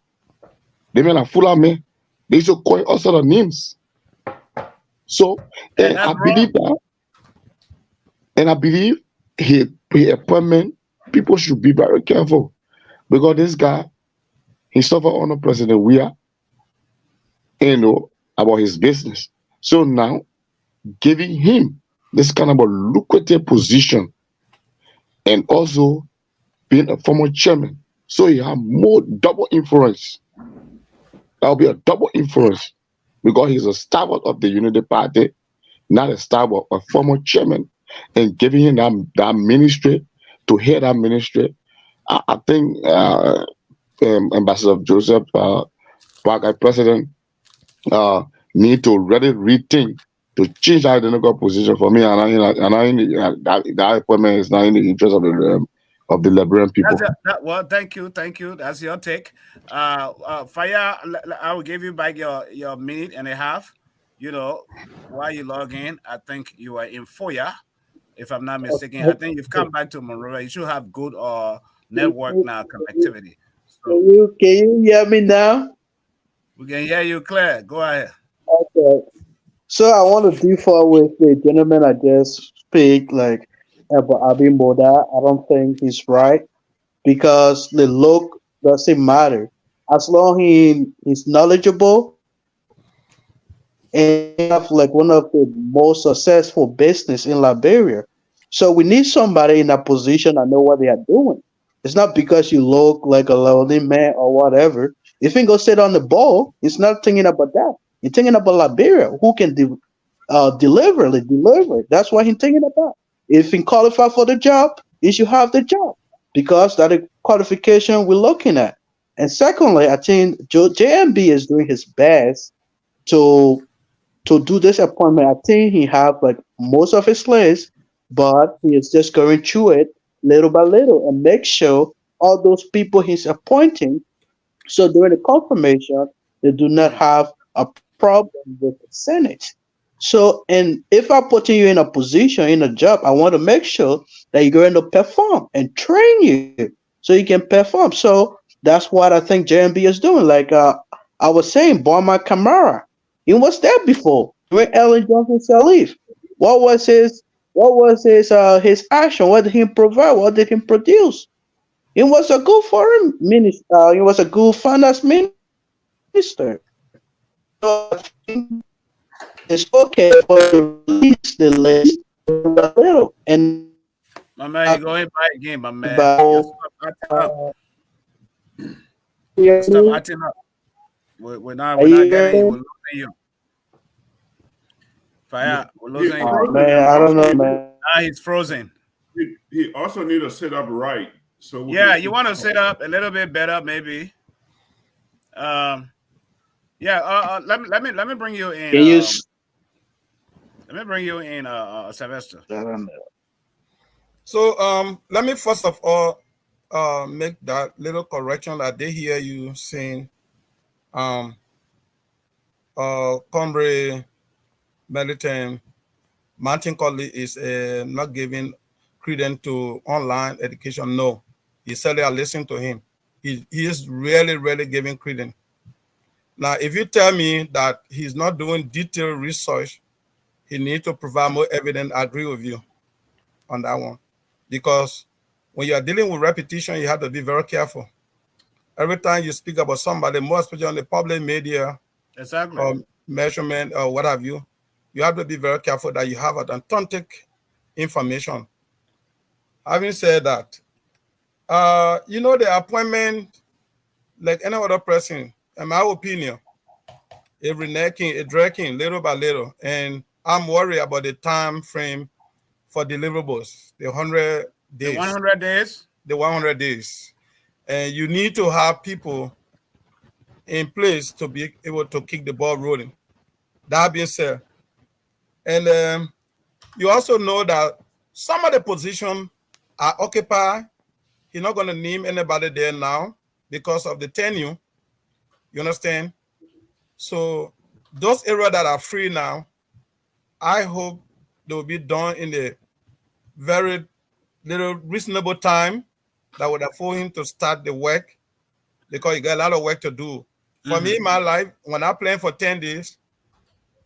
let me have Fuller man. They used to call all sort of names. So I believe that, and I believe his appointment, people should be very careful because this guy, he suffered under President Weah, about his business. So now, giving him this kind of a lucrative position and also being a former chairman, so he have more double influence. That will be a double influence because he's a stalwart of the Unity Party, not a stalwart, a former chairman, and giving him that ministry to head that ministry. I think Ambassador Joseph Boakai, president, need to really rethink to change that identical position for me, and that appointment is not in the interest of the Liberian people. Well, thank you. That's your take. Fire, I will give you back your minute and a half. While you log in, I think you are in FOIA, if I'm not mistaken. I think you've come back to Monrovia. You should have good network now connectivity. So, can you hear me now? We can hear you clear. Go ahead. Okay. So I want to differ with the gentleman I just speak about Abim Boda. I don't think he's right because the look doesn't matter as long as he's knowledgeable and have one of the most successful business in Liberia. So we need somebody in that position that know what they are doing. It's not because you look like a lonely man or whatever. If he go sit on the ball, he's not thinking about that. He's thinking about Liberia, who can deliver. That's what he's thinking about. If he qualify for the job, he should have the job because that's the qualification we're looking at. And secondly, I think JMB is doing his best to do this appointment. I think he have most of his list, but he is just going through it little by little and make sure all those people he's appointing, so during the confirmation, they do not have a problem with the Senate. So, and if I'm putting you in a position, in a job, I want to make sure that you're going to perform and train you so you can perform. So that's what I think JMB is doing. I was saying, Barma Kamara, he was there before when Ellen Johnson Sirleaf. What was his action? What did he provide? What did he produce? He was a good foreign minister. He was a good finance minister. So I think it's okay for you to release the list and My man, you're going by again, my man. about You stop acting up. you You stop acting up. We're are not you getting you. hearing We're me? losing you. Yeah, Fire, we're losing he's you. Oh frozen, man, and I don't also know, man. He's frozen. he also need to sit up right so we can Yeah, you see. want to sit up a little bit better, maybe. Um, yeah. Let me bring you in. Can you? Let me bring you in. Sylvester. I don't know. So let me first of all make that little correction that they hear you saying Comrade Militant Martin Colley is not giving credence to online education. No, he said they are listening to him. He is really, really giving credence. Now, if you tell me that he's not doing detailed research, he needs to provide more evidence. I agree with you on that one. Because when you are dealing with repetition, you have to be very careful. Every time you speak about somebody, more especially on the public media, Exactly. measurement or what have you, you have to be very careful that you have authentic information. Having said that, the appointment, like any other person, in my opinion, it's dragging little by little, and I'm worried about the time frame for deliverables, the 100 The days, 100 days. the 100 days, and you need to have people in place to be able to kick the ball rolling. That being said, and you also know that some of the positions are occupied. He's not going to name anybody there now because of the tenure. You understand? So those areas that are free now, I hope they will be done in a very little reasonable time that would afford him to start the work because you got a lot of work to do. For me, in my life, when I plan for 10 days,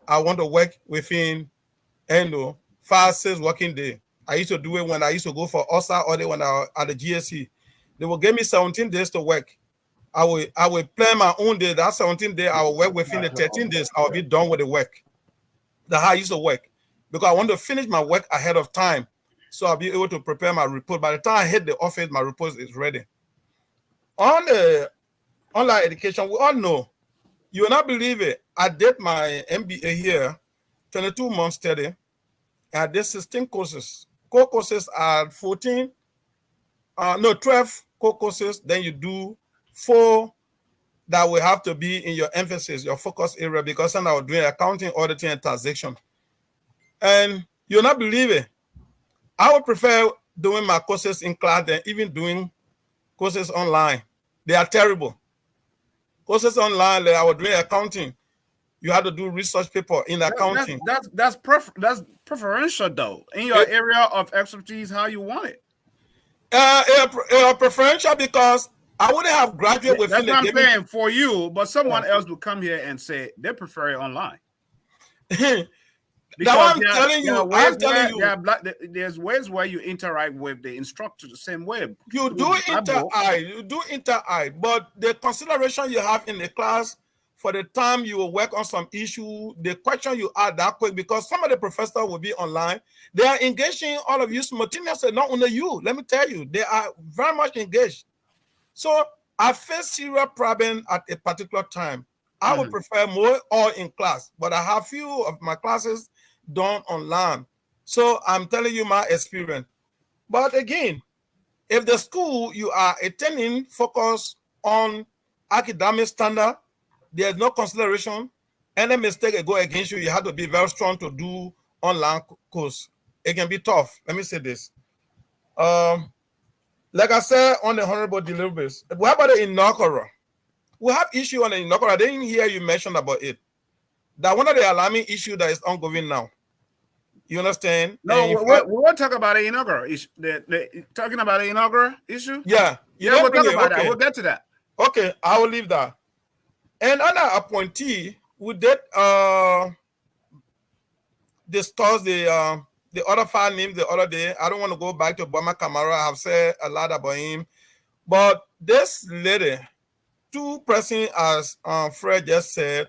I want to work within 5-6 working day. I used to do it when I used to go for OSA or when I was at the GSC. They will give me 17 days to work. I will plan my own day. That 17 day, I will work within the 13 days. I will be done with the work. That's how I used to work. Because I want to finish my work ahead of time. So I'll be able to prepare my report. By the time I hit the office, my report is ready. On the online education, we all know, you will not believe it. I did my MBA here, 22 months study. I did 16 courses. Core courses are 12 core courses. Then you do 4 that will have to be in your emphasis, your focus area, because then I was doing accounting, auditing, and taxation. And you'll not believe it. I would prefer doing my courses in class than even doing courses online. They are terrible. Courses online, like I was doing accounting. You have to do research paper in accounting. That's preferential though. In your area of expertise, how you want it. Preferential because I wouldn't have graduated within That's what I'm saying for you, but someone else will come here and say they prefer it online. Because there's ways where you interact with the instructor the same way. You do interact, but the consideration you have in the class for the time you will work on some issue, the question you ask that quick, because some of the professors will be online. They are engaging all of you simultaneously, not only you. Let me tell you, they are very much engaged. So I face serious problem at a particular time. I would prefer more all in class, but I have few of my classes done online. So I'm telling you my experience. But again, if the school you are attending focus on academic standard, there's no consideration. Any mistake that go against you, you have to be very strong to do online course. It can be tough. Let me say this. Like I said on the honorable deliverables, what about the inaugural? We have issue on the inaugural. I didn't hear you mention about it. That one of the alarming issue that is ongoing now. You understand? No, we won't talk about the inaugural issue. Talking about the inaugural issue? Yeah. We'll talk about that. We'll get to that. Okay, I will leave that. And on our appointee, we did discuss the other file names the other day. I don't want to go back to Bama Kamara. I have said a lot about him. But this lady, 2 persons, as Fred just said,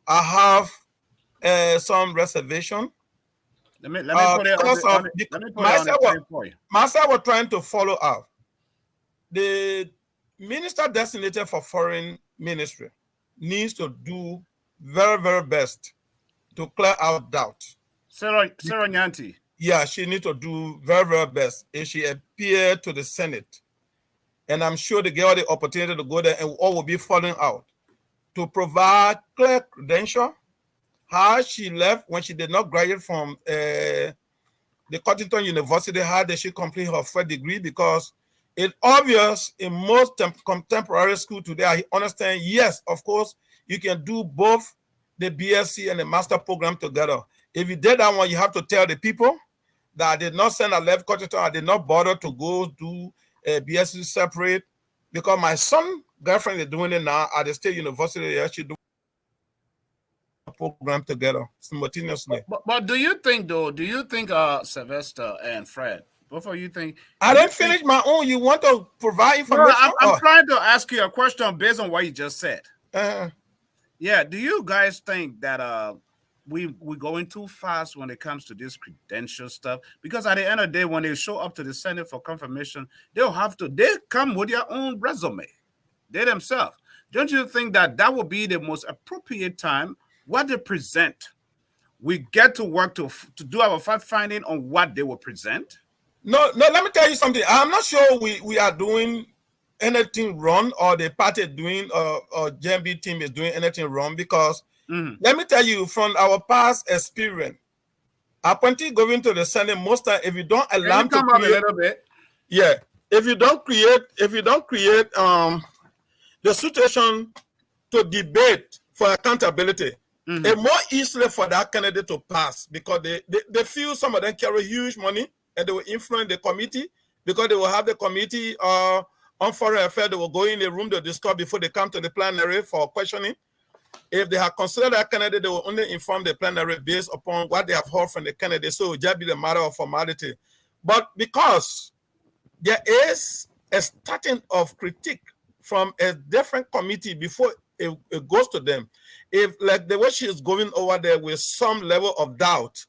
I have some reservation. Let me put it on the screen for you. Myself was trying to follow up. The minister designated for foreign ministry needs to do very, very best to clear out doubt. Sarah Nyanti. Yeah, she needs to do very, very best if she appeared to the Senate. And I'm sure they gave her the opportunity to go there and all will be falling out to provide clear credential, how she left when she did not graduate from the Cottington University, how did she complete her first degree, because it's obvious in most contemporary school today, I understand, yes, of course, you can do both the BSc and the master program together. If you did that one, you have to tell the people that I did not send a left Cottington, I did not bother to go do a BSc separate, because my son girlfriend is doing it now at the State University. She do a program together simultaneously. But do you think Sylvester and Fred, both of you think? I didn't finish my own. You want to provide information? No, I'm trying to ask you a question based on what you just said. Yeah, do you guys think that we're going too fast when it comes to this credential stuff? Because at the end of the day, when they show up to the Senate for confirmation, they come with their own resume, they themselves. Don't you think that would be the most appropriate time, what they present? We get to work to do our fact finding on what they will present. No, let me tell you something. I'm not sure we are doing anything wrong, or the party doing or JMB team is doing anything wrong, because let me tell you from our past experience, appointee going to the Senate, most time if you don't allow them to create, a little bit. Yeah, if you don't create the situation to debate for accountability, it's more easily for that candidate to pass, because they feel some of them carry huge money and they will influence the committee, because they will have the committee on foreign affairs. They will go in the room to discuss before they come to the plenary for questioning. If they have considered that candidate, they will only inform the plenary based upon what they have heard from the candidate. So it will just be the matter of formality. But because there is a starting of critique from a different committee before it goes to them, if like the way she is going over there with some level of doubt,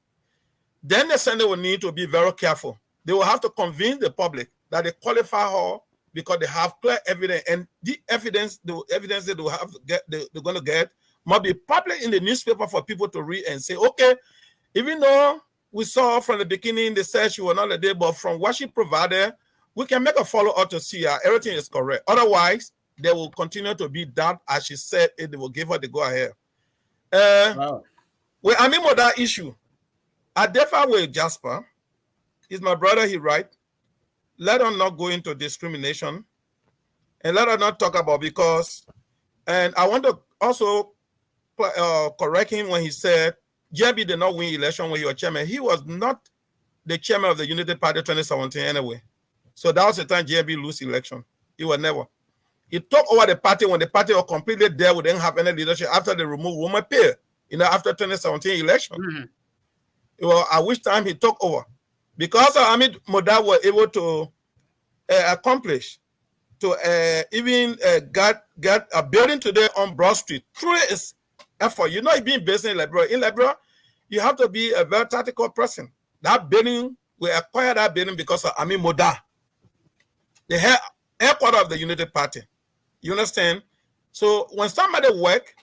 then the Senate will need to be very careful. They will have to convince the public that they qualify her because they have clear evidence, and the evidence that they will have to get, they're going to get, must be published in the newspaper for people to read and say, okay, even though we saw from the beginning they said she was not a day, but from what she provided, we can make a follow-up to see her. Everything is correct. Otherwise, there will continue to be doubt, as she said, if they will give her the go-ahead. Well, I mean, with that issue, I differ with Jasper. He's my brother, he right. Let us not go into discrimination, and let us not talk about, because, and I want to also correct him when he said JB did not win election when he was chairman. He was not the chairman of the Unity Party 2017 anyway. So that was the time JB lose election. He was never. He took over the party when the party was completely there. We didn't have any leadership after they removed Woman Peer, after 2017 election. Well, at which time he took over. Because Ahmed Modar were able to accomplish to even get a building today on Broad Street through his effort. You know, he's being based in Liberia. In Liberia, you have to be a very tactical person. That building, we acquired that building because of Ahmed Modar, the headquarters of the Unity Party. You understand? So when somebody work,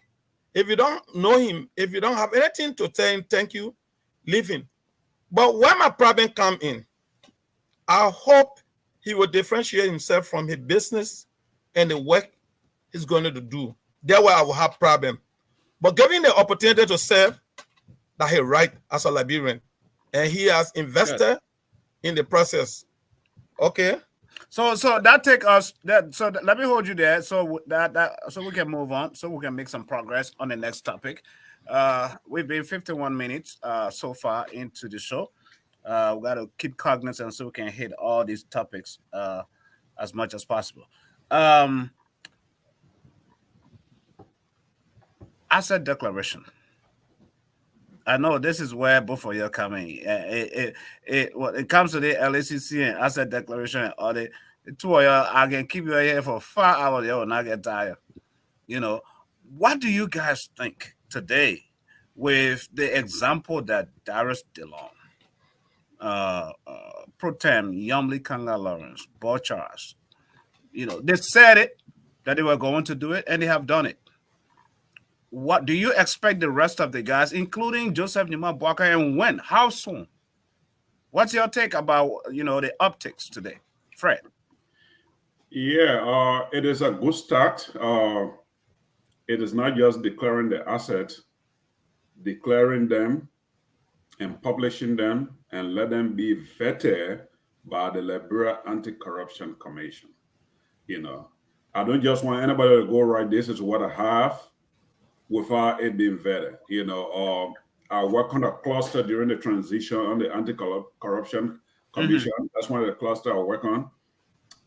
if you don't know him, if you don't have anything to tell him thank you, leave him. But when my problem come in, I hope he will differentiate himself from his business and the work he's going to do. That's why I will have problem. But giving the opportunity to serve, that he right as a Liberian, and he has invested in the process. Okay. So that take us that. So let me hold you there. So so we can move on. So we can make some progress on the next topic. We've been 51 minutes so far into the show. We got to keep cognizant so we can hit all these topics as much as possible. Asset declaration. I know this is where both of you are coming. When it comes to the LACC and asset declaration and audit, the two of you, I can keep you here for 5 hours. You will not get tired. You know, what do you guys think today with the example that Darius Dillon, Protem, Yumli Kanga Lawrence, Bochars, they said it that they were going to do it, and they have done it. What do you expect the rest of the guys, including Joseph Nima Bwaka, and when? How soon? What's your take about the optics today, Fred? Yeah, it is a good start. It is not just declaring the assets, declaring them and publishing them and let them be vetted by the Liberia Anti-Corruption Commission. I don't just want anybody to go right, this is what I have, without it being vetted. I work on a cluster during the transition on the Anti-Corruption Commission. That's one of the clusters I work on.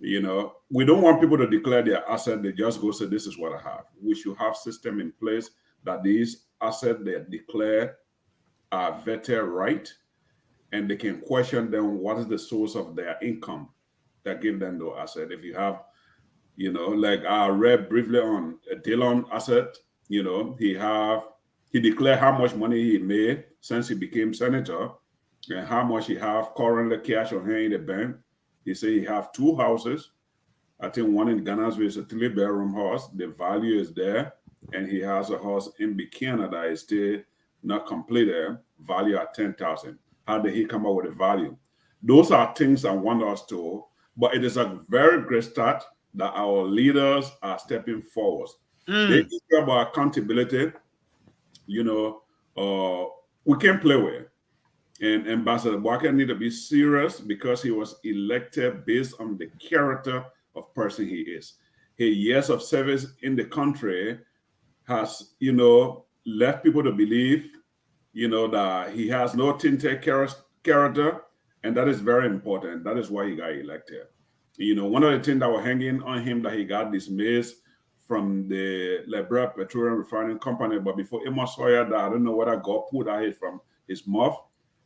We don't want people to declare their asset. They just go say, this is what I have. We should have system in place that these assets they declare are vetted right, and they can question them, what is the source of their income that give them those assets. If you have, like I read briefly on a Dillon asset, he declared how much money he made since he became senator and how much he have currently cash on hand in the bank. He said he have 2 houses. I think one in Ghana's is a 3-bedroom house. The value is there. And he has a house in Buchanan that is still not completed, value at 10,000. How did he come up with the value? Those are things I want us to, but it is a very great start that our leaders are stepping forward. The issue about accountability, we can't play with. And Ambassador Bwaka need to be serious because he was elected based on the character of person he is. His years of service in the country has, left people to believe, that he has no tinted character, and that is very important. That is why he got elected. One of the things that were hanging on him that he got dismissed from the Liberia Petroleum Refining Company, but before Amos Sawyer died, I don't know whether God pulled that from his mouth,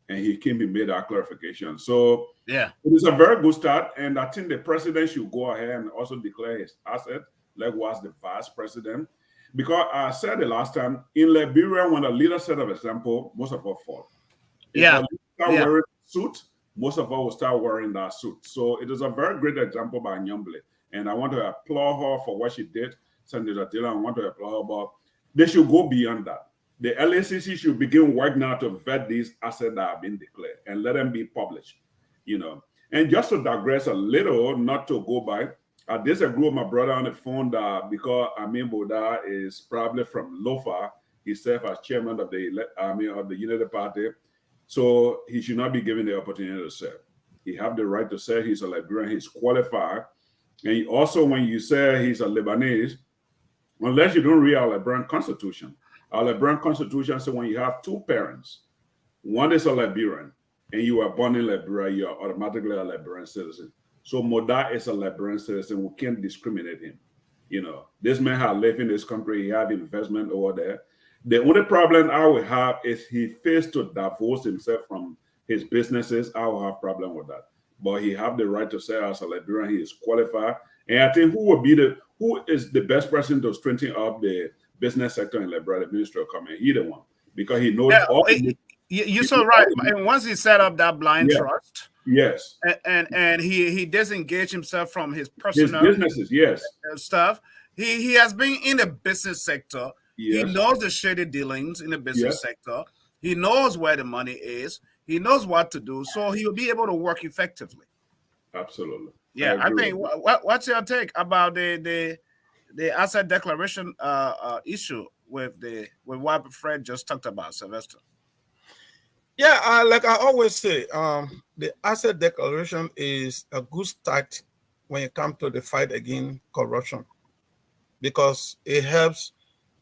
and he came and made that clarification. So yeah, it is a very good start, and I think the president should go ahead and also declare his asset, like was the vice president. Because I said the last time, in Liberia, when a leader set an example, most of us fall. If a leader start wearing a suit, most of us will start wearing that suit. So it is a very great example by Nyambele. And I want to applaud her for what she did. Senator Taylor, I want to applaud her, but they should go beyond that. The LACC should begin work now to vet these assets that have been declared and let them be published, And just to digress a little, not to go by, I disagree with my brother on the phone that because Amin Boda is probably from Lofa, he served as chairman of the Unity Party, so he should not be given the opportunity to serve. He have the right to serve. He's a Liberian. He's qualified. And he also, when you say he's a Lebanese, unless you don't read our Liberian Constitution, our Liberian Constitution says when you have 2 parents, one is a Liberian, and you are born in Liberia, you are automatically a Liberian citizen. So Moda is a Liberian citizen. We can't discriminate him. This man has lived in this country. He have investment over there. The only problem I will have is he fails to divorce himself from his businesses. I will have problem with that. But he have the right to say as a Liberian, he is qualified. And I think who is the best person to strengthen up the business sector in Liberia? The Minister of Commerce. He the one. Because he knows all you're so right. And once he set up that blind trust, yes, and he disengaged himself from his personal businesses, yes, stuff. He has been in the business sector. Yes. He knows the shady dealings in the business sector. He knows where the money is. He knows what to do, so he will be able to work effectively. Absolutely. Yeah, I think. What's your take about the asset declaration issue with what Fred just talked about, Sylvester? Yeah, like I always say, the asset declaration is a good start when it comes to the fight against corruption, because it helps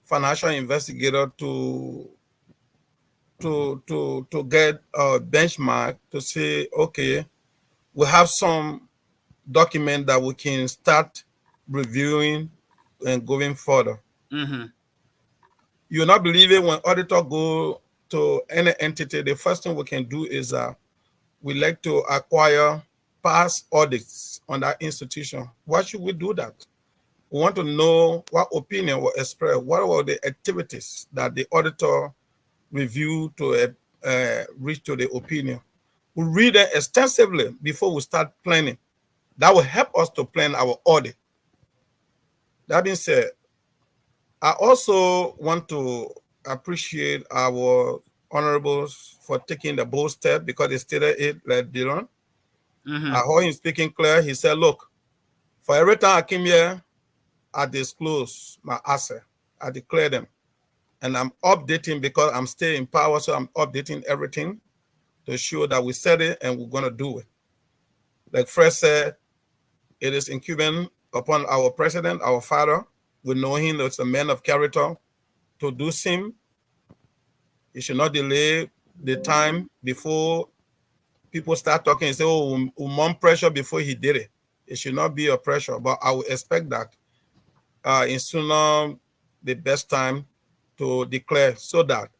financial investigator to get a benchmark to say, okay, we have some document that we can start reviewing and going further. You'll not believe it, when auditor go to any entity, the first thing we can do is we like to acquire past audits on that institution. Why should we do that? We want to know what opinion was expressed, what were the activities that the auditor review to reach to the opinion. We read them extensively before we start planning. That will help us to plan our audit. That being said, I also want to appreciate our honorables for taking the bold step because they stated it like Dylan. I heard him speaking clear. He said, look, for every time I came here, I disclose my asset. I declare them. And I'm updating because I'm still in power, so I'm updating everything to show that we said it and we're going to do it. Like Fred said, it is incumbent upon our president, our father. We know him as a man of character to do him. He should not delay the time before people start talking and say, oh, more pressure before he did it. It should not be a pressure, but I would expect that in sooner the best time to declare so that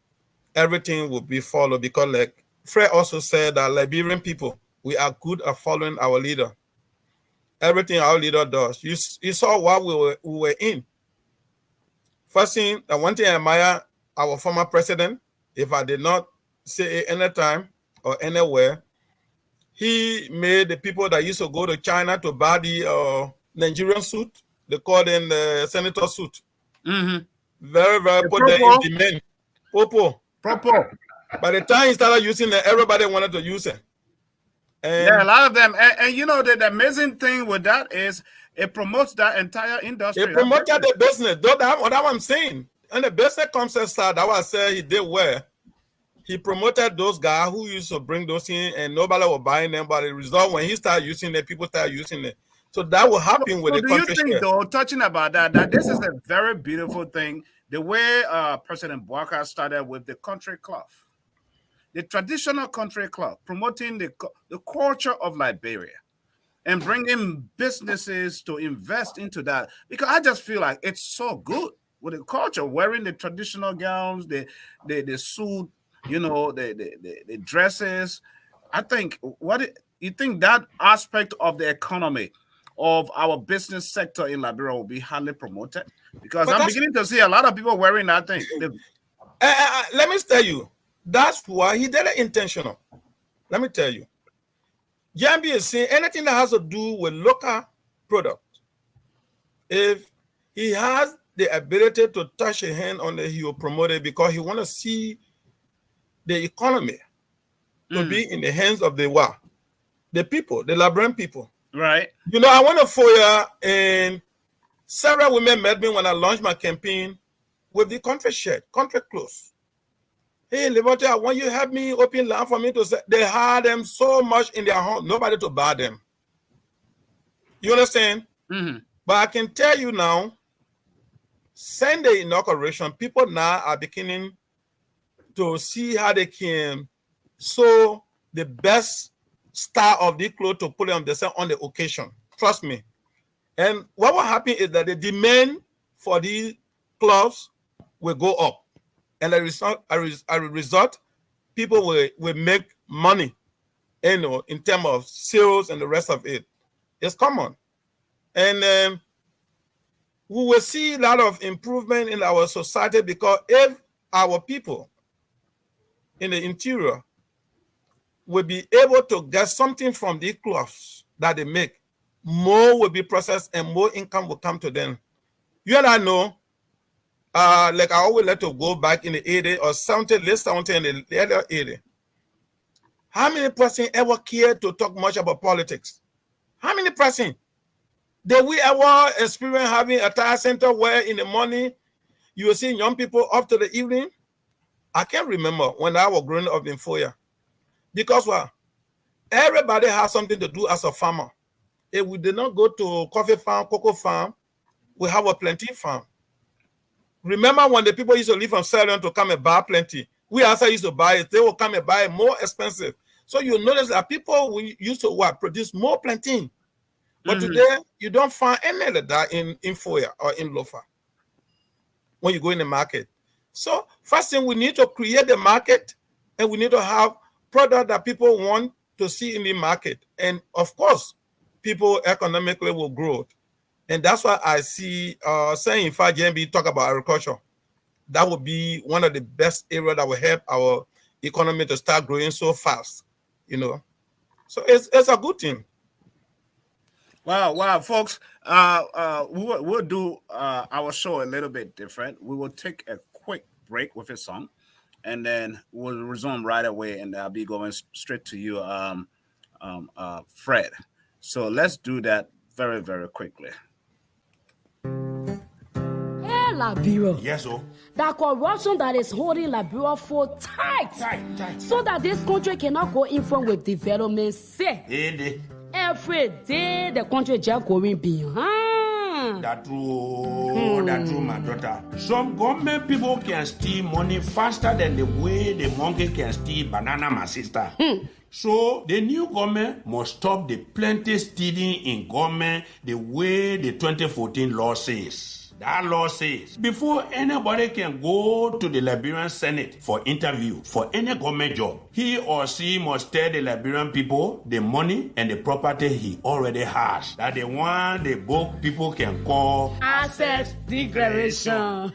everything will be followed. Because like Fred also said that Liberian people, we are good at following our leader. Everything our leader does. You saw what we were in. First thing, one thing I admire our former president, if I did not say it any time or anywhere, he made the people that used to go to China to buy the Nigerian suit, they call them the senator suit. Very, very put them in demand. Popo. By the time he started using it, everybody wanted to use it. And yeah, a lot of them. And you know, the amazing thing with that is it promotes that entire industry. It promoted the business. That's what I'm saying. And the business concept started, that was said he did well. He promoted those guys who used to bring those in and nobody was buying them. But the result, when he started using it, people started using it. So that will happen with the country. Do you think, though, touching about that this is a very beautiful thing, the way President Bouaka started with the country club, the traditional country club, promoting the culture of Liberia and bringing businesses to invest into that, because I just feel like it's so good with the culture, wearing the traditional gowns, the suit, you know, the dresses. I think you think that aspect of the economy of our business sector in Liberia will be highly promoted? Because I'm beginning to see a lot of people wearing that thing. Let me tell you, that's why he did it intentional. Let me tell you. JMB is saying anything that has to do with local products. If he has the ability to touch a hand on it, he will promote it because he want to see the economy to be in the hands of the people, the Liberian people. Right. You know, I went to FOIA and several women met me when I launched my campaign with the country shirt, country clothes. Hey, Liberty, I want you to help me open land for me to say. They had them so much in their home, nobody to buy them. You understand? But I can tell you now, since the inauguration, people now are beginning to see how they can sew the best style of the clothes to put on themselves on the occasion. Trust me. And what will happen is that the demand for these clothes will go up. And as a result, people will make money, you know, in terms of sales and the rest of it. It's common. And we will see a lot of improvement in our society because if our people in the interior will be able to get something from the cloths that they make, more will be processed and more income will come to them. You and I know, like I always like to go back in the 80s or 70s, late 70s and the early 80s. How many person ever cared to talk much about politics? How many person? Did we ever experience having a tire center where in the morning you will see young people up to the evening? I can't remember when I was growing up in FOIA. Because what? Everybody has something to do as a farmer. If we did not go to coffee farm, cocoa farm, we have a plenty farm. Remember when the people used to leave from Sierra to come and buy plenty? We also used to buy it. They will come and buy it more expensive. So you notice that people used to produce more plantain. But today, you don't find any of that in FOIA or in Lofa when you go in the market. So first thing, we need to create the market and we need to have product that people want to see in the market. And of course, people economically will grow. And that's why I see saying if JMB talk about agriculture. that would be one of the best areas that will help our economy to start growing so fast, So it's a good thing. Wow, folks. We'll do our show a little bit different. We will take a quick break with a song, and then we'll resume right away. And I'll be going straight to you, Fred. So let's do that very, very quickly. Hey, Liberia. Yes, sir. The corruption that is holding Liberia for tight, so that this country cannot go in front with development. Every day the country just going behind. That's true, my daughter. Some government people can steal money faster than the way the monkey can steal banana, my sister. So the new government must stop the plenty stealing in government the way the 2014 law says. That law says before anybody can go to the Liberian Senate for interview for any government job, he or she must tell the Liberian people the money and the property he already has. That the one the book people can call asset declaration.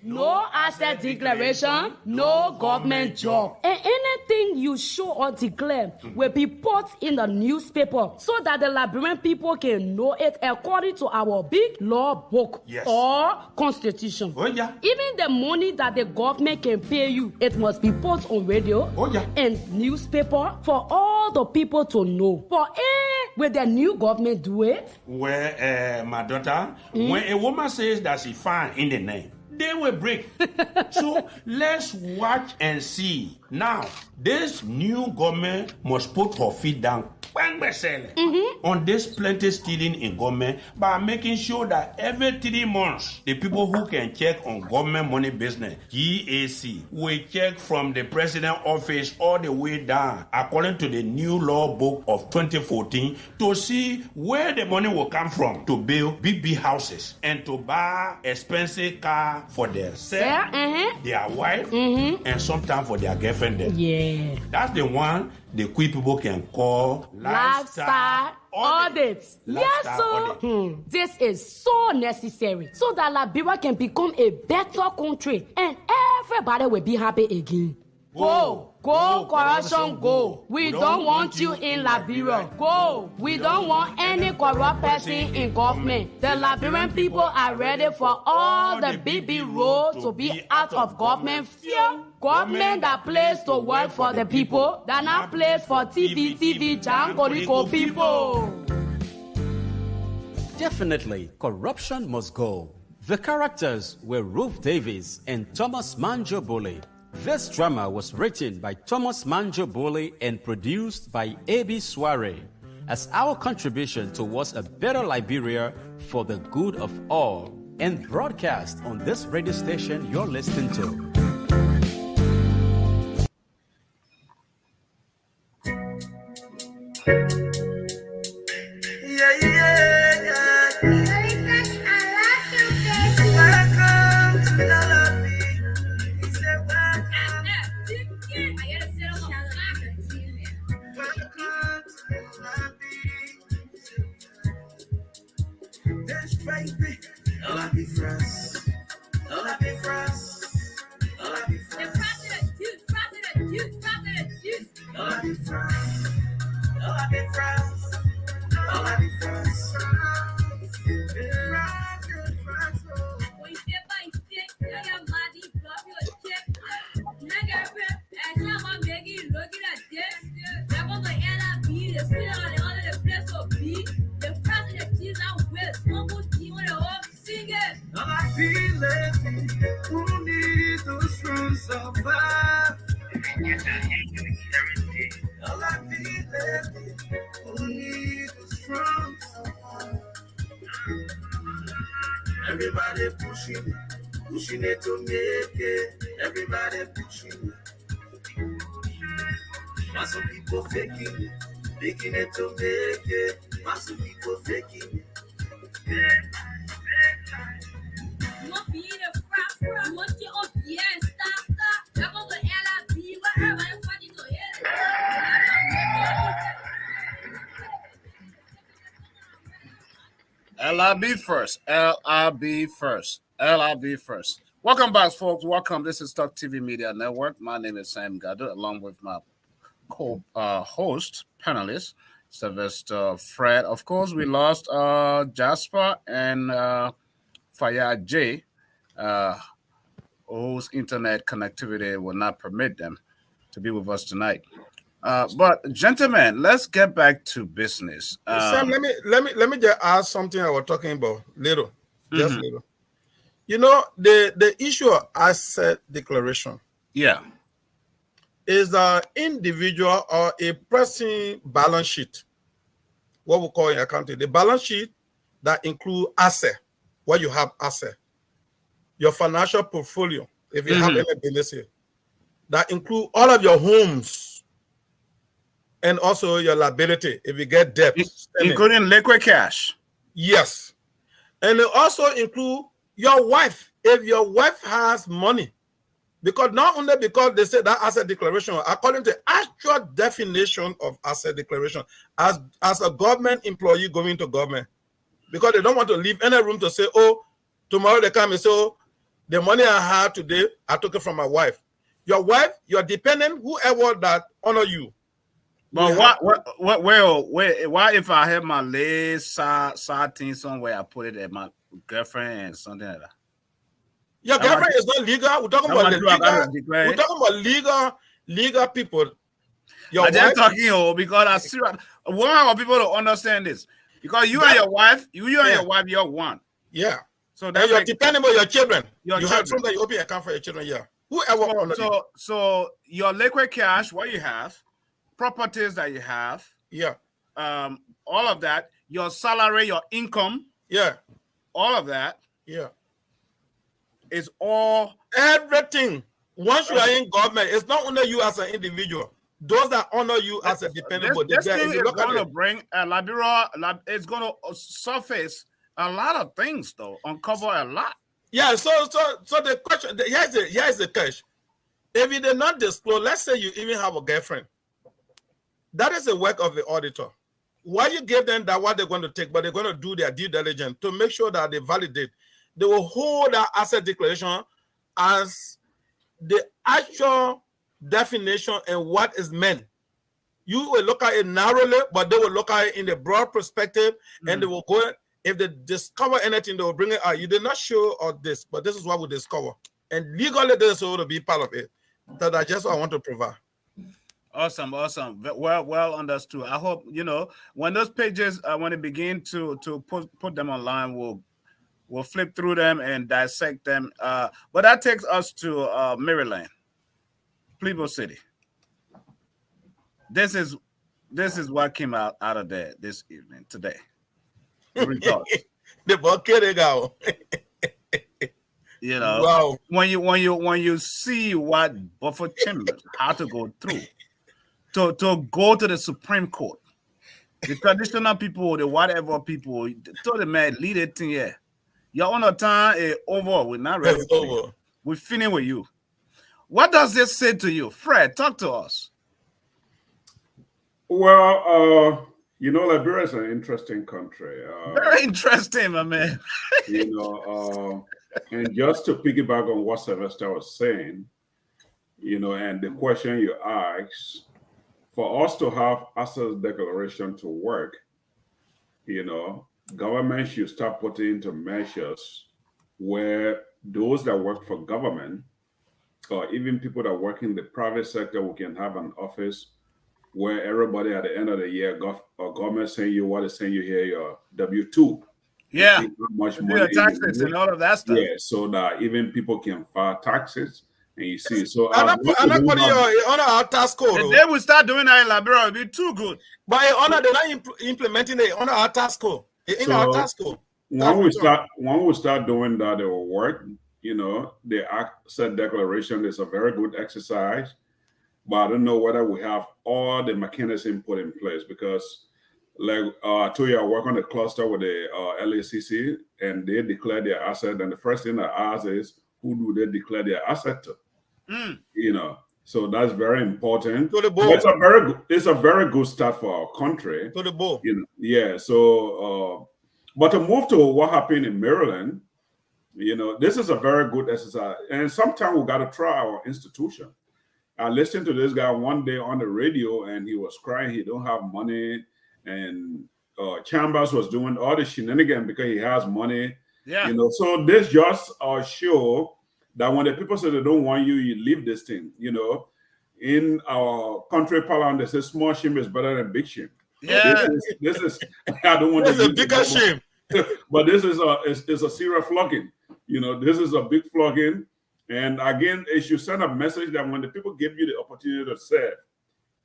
No asset declaration, no government job. And anything you show or declare will be put in the newspaper so that the Liberian people can know it according to our big law book. Yes. Or constitution. Oh, yeah. Even the money that the government can pay you, it must be put on radio and newspaper for all the people to know. For will the new government do it? Well, my daughter, when a woman says that she fine in the name, they will break. So let's watch and see. Now, this new government must put her feet down on this plenty stealing in government by making sure that every 3 months, the people who can check on government money business, GAC, will check from the president office all the way down, according to the new law book of 2014, to see where the money will come from to build big houses and to buy expensive car for themselves, their wife, and sometimes for their girlfriend. Yeah. That's the one the quick people can call lifestyle audits. Yes, sir. This is so necessary so that Liberia can become a better country and everybody will be happy again. Go, corruption, go. We don't want you in Liberia. Go. We don't want any corrupt person in government. The Liberian people are ready for all the big roads to be out of government fear. Government that plays to work for the people, that not plays for TV, Jankoriko people. Definitely, corruption must go. The characters were Ruth Davies and Thomas Manjo Bully. This drama was written by Thomas Manjo Bully and produced by A.B. Soare as our contribution towards a better Liberia for the good of all, and broadcast on this radio station you're listening to. Everybody pushing it to make it. Everybody pushing it. But some people faking it to make it. But some people faking it. You want to be the front, you want to up here and stop. I'm going to LIB, wherever I'm fighting to hear. LIB first. LIB first. LIB first. Welcome back, folks. Welcome. This is Talk TV Media Network. My name is Sam Gado, along with my co-host, panelist, Sylvester Fred. Of course, we lost Jasper and Fayad J, whose internet connectivity will not permit them to be with us tonight. But gentlemen, let's get back to business. Sam, let me just ask something I was talking about little, just little. You know, the issue of asset declaration. Yeah. Is an individual or a person balance sheet. What we call in accounting, the balance sheet that include asset, what you have asset, your financial portfolio, if you have any business here, that include all of your homes and also your liability if you get debt, including liquid cash. Yes, and it also include your wife if your wife has money, because not only because they say that asset declaration, according to actual definition of asset declaration, as a government employee going to government, because they don't want to leave any room to say, oh, tomorrow they come and say, oh, the money I had today, I took it from my wife. Your wife, your dependent, whoever that honor you. But why if I have my leg side thing somewhere, I put it at my girlfriend and something like that? Your girlfriend is not legal. We're talking about the legal. We're talking about legal people. I'm just talking because I see why people don't understand this. Because you and your wife, you're one. Yeah. So that's you're depending on your children. You have something you open account for your children. Yeah. Whoever. So your liquid cash, what you have, properties that you have, all of that, your salary, your income, all of that, is all everything. Once you are in government, it's not only you as an individual. Those that honor you as a dependent. This thing is going to bring Liberia. It's going to surface a lot of things, though, uncover a lot. Yeah. So the question here's the catch. If you did not disclose, let's say you even have a girlfriend, that is the work of the auditor. Why you give them that what they're going to take, but they're going to do their due diligence to make sure that they validate. They will hold that asset declaration as the actual definition and what is meant. You will look at it narrowly, but they will look at it in the broad perspective, and they will go. If they discover anything, they will bring it out. You did not show all this, but this is what we discover, and legally this will be part of it. That's just what I want to provide. Awesome. Well understood. I hope when those pages when they begin to put them online, we'll flip through them and dissect them. But that takes us to Maryland, Plebo City. This is what came out of there this evening today. The results. The bucket go. Wow. When you see what Buffer Chambers had to go through to go to the Supreme Court, the traditional people, the whatever people, told the man lead it thing here. Your own time is over. We're not ready. Over. We're finished with you. What does this say to you, Fred? Talk to us. Well, Liberia is an interesting country. Very interesting, my man. And just to piggyback on what Sylvester was saying, and the question you asked, for us to have asset declaration to work, government should start putting into measures where those that work for government, or even people that work in the private sector, we can have an office where everybody at the end of the year, government saying you what is saying you here your W-2. Yeah, much money taxes and all of that stuff. Yeah, so that even people can file taxes. And you see, so on our tax code. The day we start doing that in Liberia, it'll be too good. But they're not implementing it on our tax code. In our tax code. When we start doing that, it will work. The asset declaration is a very good exercise, but I don't know whether we have all the mechanism put in place, because like I told you, I work on the cluster with the LACC, and they declare their asset, and the first thing I ask is, who do they declare their asset to? So that's very important. To the board. It's a very good start for our country. To the board. So but to move to what happened in Maryland, You know, this is a very good exercise. And sometimes we got to try our institution. I listened to this guy one day on the radio, and he was crying. He don't have money, and Chambers was doing all the shenanigans because he has money. Yeah. You know, so this just show that when the people say they don't want you, you leave this thing. You know, in our country parlance, they say small shame is better than big shame. Yeah. This is I don't want That's to a bigger shame. but this is a serious flogging. You know, this is a big flogging. And again, it should send a message that when the people give you the opportunity to serve,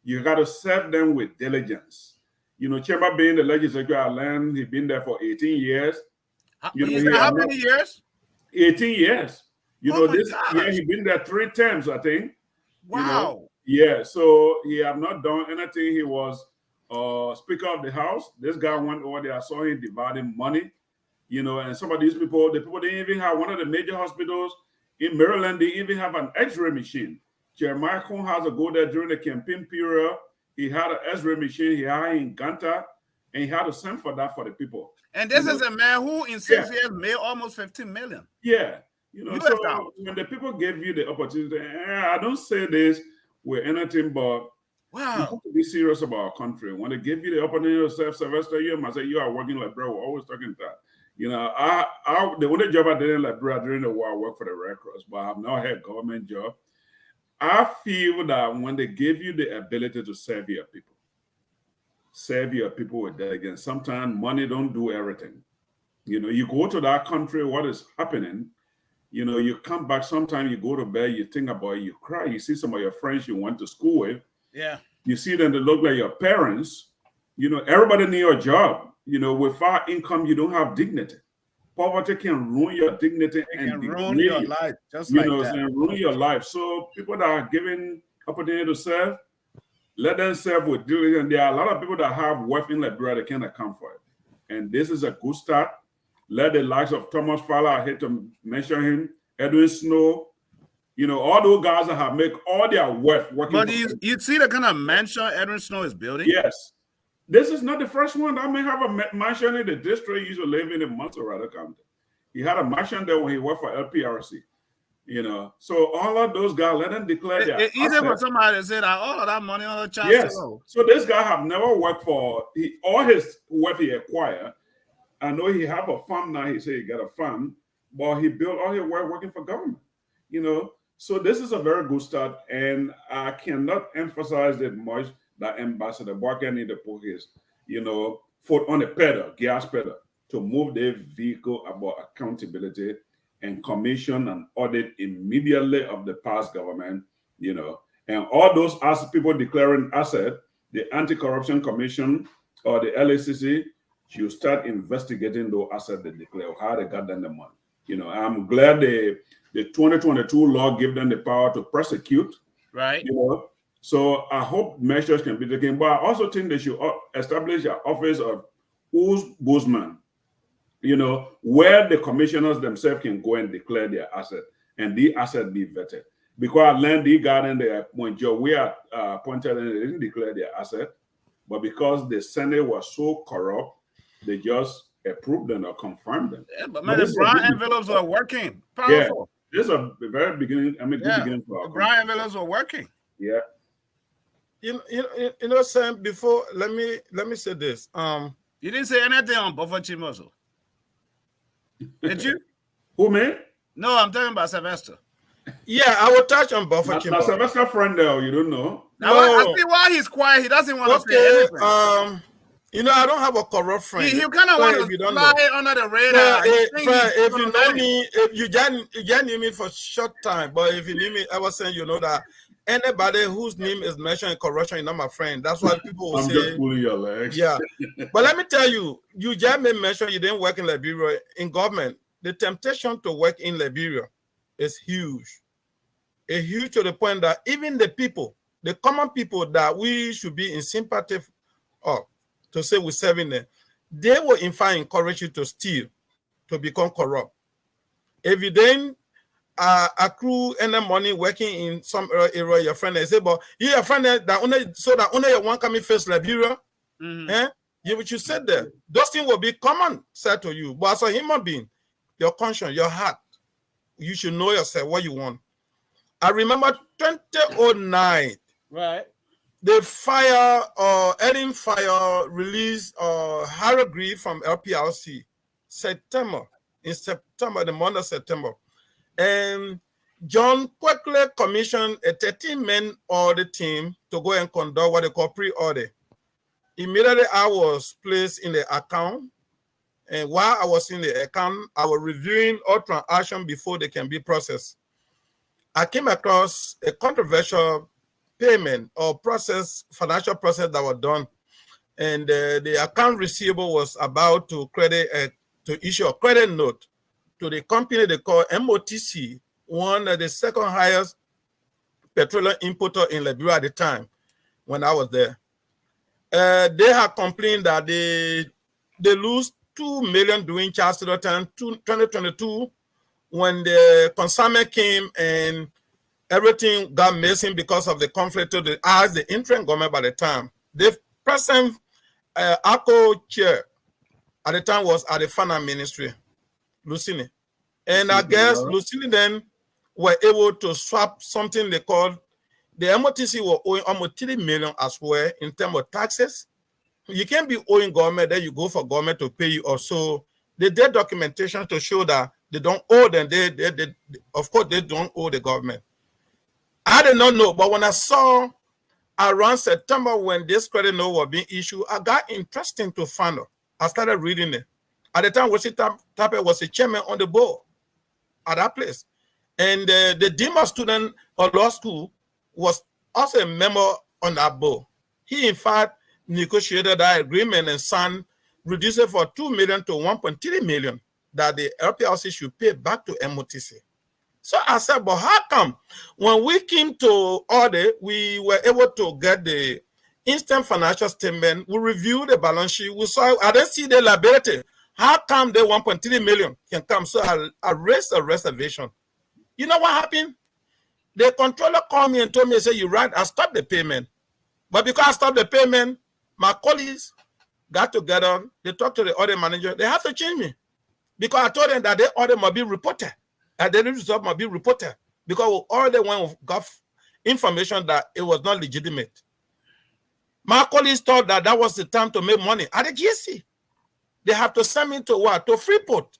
you got to serve them with diligence. You know, Chamber being the legislature, I learned he's been there for 18 years. You know, how many years? 18 years. You know, this gosh. year he's been there 3 terms, I think. Wow. You know? Yeah, so he have not done anything. He was Speaker of the House. This guy went over there. I saw him dividing money. You know, and some of these people, the people didn't even have one of the major hospitals in Maryland. They even have an X-ray machine. Jeremiah Cohn has to go there during the campaign period. He had an X-ray machine. He had in Ganta, and he had to send for that for the people. And this is a man who in 6 years made almost 15 million. Yeah. You know, so when the people give you the opportunity, I don't say this with anything, but we have to be serious about our country. When they give you the opportunity to serve Sylvester, you must say you are working like bro. We're always talking that. You know, the only job I did in Liberia during the war, I worked for the Red Cross, but I have not had a government job. I feel that when they give you the ability to serve your people with diligence, sometimes money don't do everything. You know, you go to that country, what is happening? You know, you come back, sometimes you go to bed, you think about it, you cry, you see some of your friends you went to school with. Yeah. You see them, they look like your parents. You know, everybody need a job. You know, without income, you don't have dignity. Poverty can ruin your dignity and ruin your life, just like that. And ruin your life. So people that are given opportunity to serve, let them serve with diligence. There are a lot of people that have wealth in Liberia that can't account for it. And this is a good start. Let the likes of Thomas Fowler, I hate to mention him, Edwin Snow, you know, all those guys that have made all their wealth working. But you see the kind of mansion Edwin Snow is building? Yes. This is not the first one. I may have a mansion in the district he used to live in Montserrat County. He had a mansion there when he worked for LPRC. You know, so all of those guys, let them declare their It's easy for somebody to say that all of that money on the child. Yes. So this guy have never worked for all his wealth he acquired. I know he have a farm now. He said he got a farm, but he built all his wealth working for government. You know, so this is a very good start, and I cannot emphasize it much that Ambassador Barker need to put his, you know, foot on the pedal, gas pedal, to move their vehicle about accountability and commission and audit immediately of the past government, you know, and all those people declaring asset, the Anti-Corruption Commission or the LACC should start investigating those assets they declare, how they got them the money. You know, I'm glad the 2022 law gave them the power to prosecute. Right. You know, so I hope measures can be taken, but I also think they should establish an office of ombudsman, you know, where the commissioners themselves can go and declare their asset and the asset be vetted. Because I learned the garden they appoint Joe, we are appointed and they didn't declare their asset, but because the Senate was so corrupt, they just approved them or confirmed them. Yeah, but man, the brown envelopes were working. Powerful. Yeah, this is a very beginning. I mean, good beginning for our the brown envelopes were working. Yeah. You know, Sam. Before, let me say this. You didn't say anything on Buffer Chimoso, did you? Who, man? No, I'm talking about Sylvester. Yeah, I will touch on Buffer Chimoso. Now, Sylvester friend there, you don't know. Now, I see why he's quiet. He doesn't want to say anything. You know, I don't have a corrupt friend. He kind of wants to fly under the radar. If you know me, if you just knew me for a short time, but if you knew me, I was saying, you know that anybody whose name is mentioned in corruption is not my friend. That's why people will say. I'm just pulling your legs. Yeah. But let me tell you, you just made mention you didn't work in Liberia. In government, the temptation to work in Liberia is huge. It's huge to the point that even the people, the common people that we should be in sympathy of, to say we're serving them, they will in fact encourage you to steal, to become corrupt. If you then accrue any money working in some area, your friend, they say, but you your friend that only so that only one coming first Liberia, you should say that. Those things will be common said to you. But as a human being, your conscience, your heart. You should know yourself what you want. I remember 2009. Right. They fire Edding Fire released Haragri from LPRC in September, the month of September. And John quickly commissioned a 13-man audit team to go and conduct what they call pre-audit. Immediately, I was placed in the account. And while I was in the account, I was reviewing all transactions before they can be processed. I came across a controversial payment or financial process that was done. And the account receivable was about to issue a credit note to the company they call MOTC, one of the second highest petroleum importer in Liberia at the time when I was there. They have complained that they lose $2 million during child return 2022 when the consignment came and everything got missing because of the conflict to the interim government by the time. The present ACO chair at the time was at the finance ministry, Lucini. And I guess Lucini then were able to swap something they called, the MOTC were owing almost $3 million as well in terms of taxes. You can't be owing government, then you go for government to pay you also. They did documentation to show that they don't owe them. Of course, they don't owe the government. I did not know, but when I saw around September when this credit note was being issued, I got interested to find out. I started reading it. At the time, Tape was a chairman on the board at that place. And the Dean student of law school was also a member on that board. He, in fact, negotiated that agreement and signed, reduced it for $2 million to $1.3 million that the LPRC should pay back to MOTC. So I said, but how come when we came to audit, we were able to get the instant financial statement, we reviewed the balance sheet, we saw, I didn't see the liability. How come the 1.3 million can come? So I raised a reservation. You know what happened? The controller called me and told me, say, you're right, I stopped the payment. But because I stopped the payment, my colleagues got together, they talked to the audit manager, they have to change me. Because I told them that the audit must be reported. And the result must be reported. Because we already got information that it was not legitimate. My colleagues thought that that was the time to make money. At the GSC, they have to send me to what? To Freeport.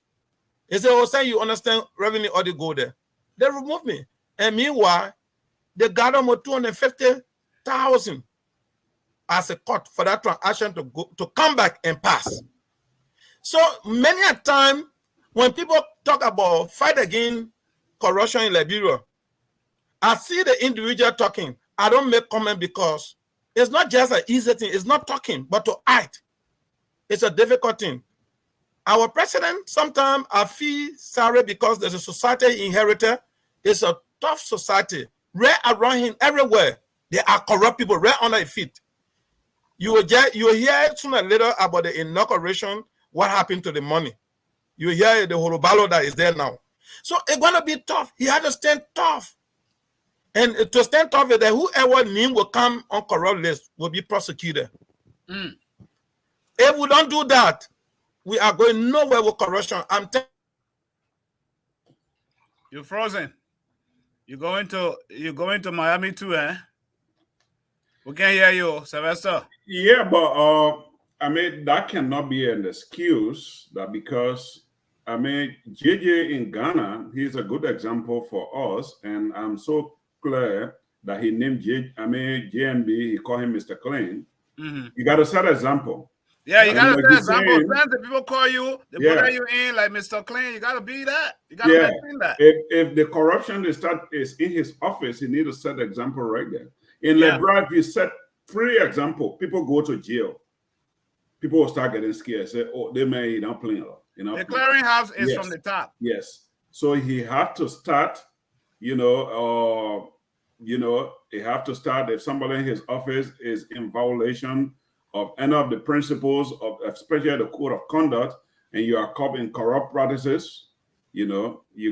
They say, oh, say you understand revenue audit go there. They removed me. And meanwhile, they got almost 250,000 as a cut for that transaction to come back and pass. So many a time when people talk about fight against corruption in Liberia, I see the individual talking. I don't make comment because it's not just an easy thing. It's not talking, but to act. It's a difficult thing. Our president, sometimes I feel sorry because there's a society he inherited. It's a tough society. Right around him, everywhere, there are corrupt people right under his feet. You will hear sooner or later about the inauguration, what happened to the money. You hear the horobalo that is there now. So it's going to be tough. He had to stand tough. And to stand tough is that whoever name will come on corrupt list will be prosecuted. Mm. If we don't do that, we are going nowhere with corruption. You're frozen. You're going to Miami too, eh? We can't hear you, Sylvester. Yeah, but I mean that cannot be an excuse that because I mean JJ in Ghana, he's a good example for us, and I'm so glad that he named JMB, he called him Mr. Clean. Mm-hmm. You got to set an example. Yeah, you got to set an example. Sometimes the people call you, they put you in like Mr. Clean. You got to be that. You got to maintain that. If the corruption is in his office, he need to set the example right there. In Liberia, if you set 3 examples, people go to jail. People will start getting scared. Say, oh, they may not play a lot. The clearinghouse is from the top. Yes. So he have to start, he have to start if somebody in his office is in violation of any of the principles of especially the code of conduct, and you are caught in corrupt practices, you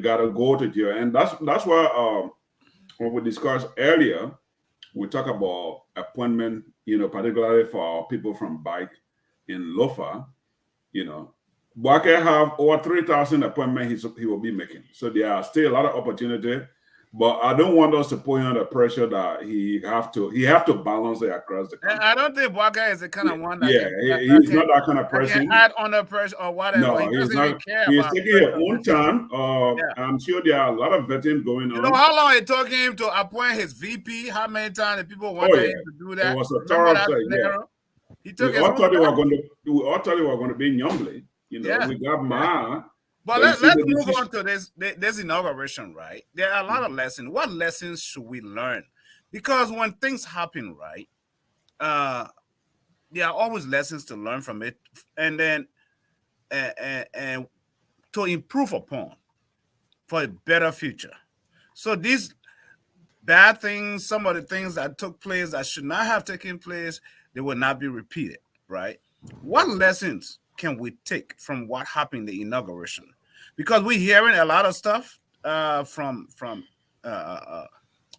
gotta go to jail. And that's why when we discussed earlier, we talk about appointment, particularly for people from Bike in Lofa, Boake have over 3,000 appointments he will be making. So there are still a lot of opportunity. But I don't want us to put him under pressure that he have to balance it across the country. I don't think Boake is the kind of one that he's not that kind of person. Can add under pressure or whatever. No, he doesn't even care he's about taking his own time. I'm sure there are a lot of vetting going on. You know how long it took him to appoint his VP? How many times the people wanted him to do that? It was a thorough thing. He took we all thought they were going to be Nyomble. You know, we got Ma. But let's move on to this inauguration, right? There are a lot of lessons. What lessons should we learn? Because when things happen, right, there are always lessons to learn from it, and then and to improve upon for a better future. So these bad things, some of the things that took place that should not have taken place, they will not be repeated, right? What lessons can we take from what happened in the inauguration? Because we're hearing a lot of stuff from